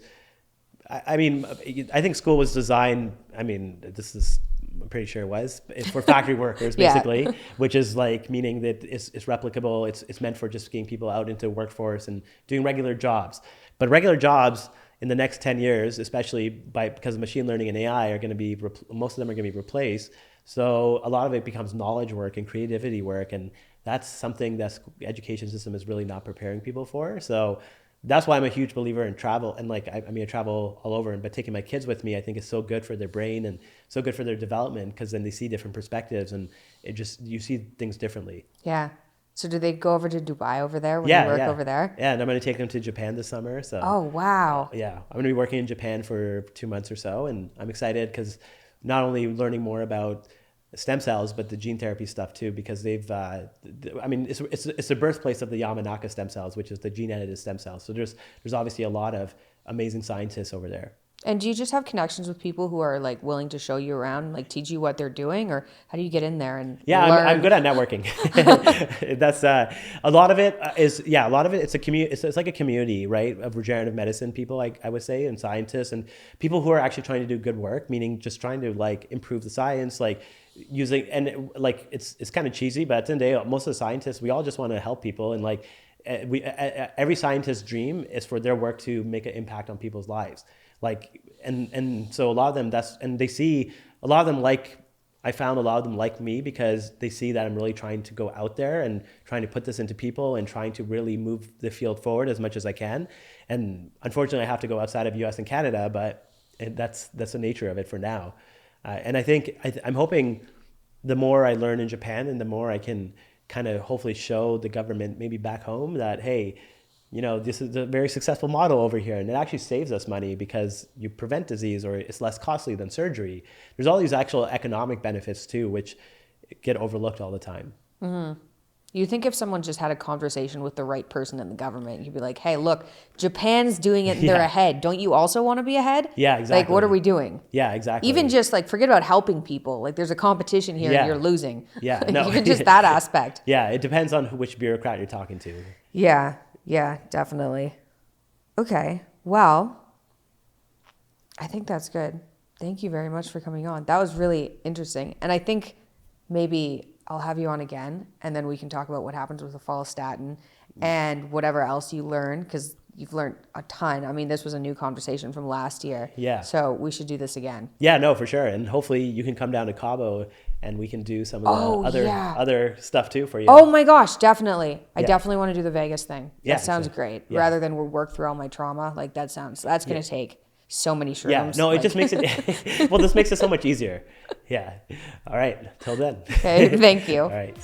I mean, I think school was designed, I'm pretty sure it was, for factory workers, basically, which is like meaning that it's replicable. It's meant for just getting people out into the workforce and doing regular jobs. But regular jobs in the next 10 years, especially because of machine learning and AI, are going to be, most of them are going to be replaced. So a lot of it becomes knowledge work and creativity work. And that's something that the education system is really not preparing people for. So that's why I'm a huge believer in travel. And like, I travel all over, but taking my kids with me, I think is so good for their brain and so good for their development, because then they see different perspectives and you see things differently. Yeah. So do they go over to Dubai over there when you work over there? Yeah. And I'm going to take them to Japan this summer. So. Oh, wow. Yeah. I'm going to be working in Japan for 2 months or so. And I'm excited because not only learning more about stem cells, but the gene therapy stuff too, because I mean, it's the birthplace of the Yamanaka stem cells, which is the gene edited stem cells. So there's obviously a lot of amazing scientists over there. And do you just have connections with people who are like willing to show you around, like teach you what they're doing, or how do you get in there and learn? I'm good at networking. That's a lot of it is, a lot of it, it's a community. It's like a community, right, of regenerative medicine people, like I would say, and scientists and people who are actually trying to do good work, meaning just trying to like improve the science, like using, and like it's kind of cheesy, but at the end of the day, most of the scientists, we all just want to help people, and like every scientist's dream is for their work to make an impact on people's lives. Like, and so a lot of them, and they see a lot of them, like, I found a lot of them like me because they see that I'm really trying to go out there and trying to put this into people and trying to really move the field forward as much as I can. And unfortunately, I have to go outside of US and Canada, but that's the nature of it for now. And I think I'm hoping the more I learn in Japan and the more I can kind of hopefully show the government maybe back home that, hey, you know, this is a very successful model over here, and it actually saves us money because you prevent disease, or it's less costly than surgery. There's all these actual economic benefits too, which get overlooked all the time. Mm-hmm. You think if someone just had a conversation with the right person in the government, you'd be like, hey, look, Japan's doing it and they're ahead. Don't you also want to be ahead? Yeah, exactly. Like, what are we doing? Yeah, exactly. Even just like, forget about helping people. Like, there's a competition here and you're losing. Yeah, like, no. Even just that aspect. Yeah, it depends on which bureaucrat you're talking to. Yeah, definitely. Okay, well, I think that's good. Thank you very much for coming on. That was really interesting. And I think maybe I'll have you on again, and then we can talk about what happens with the follistatin and whatever else you learn, because you've learned a ton. I mean, this was a new conversation from last year. Yeah. So we should do this again. Yeah, no, for sure. And hopefully you can come down to Cabo and we can do some of the other stuff too for you. Oh my gosh, definitely. I definitely want to do the Vegas thing. That sounds great. Yeah. Rather than work through all my trauma, like that's going to take so many shrooms. Yeah, no, it just makes it, well, this makes it so much easier. Yeah. All right. Till then. Okay, thank you. All right.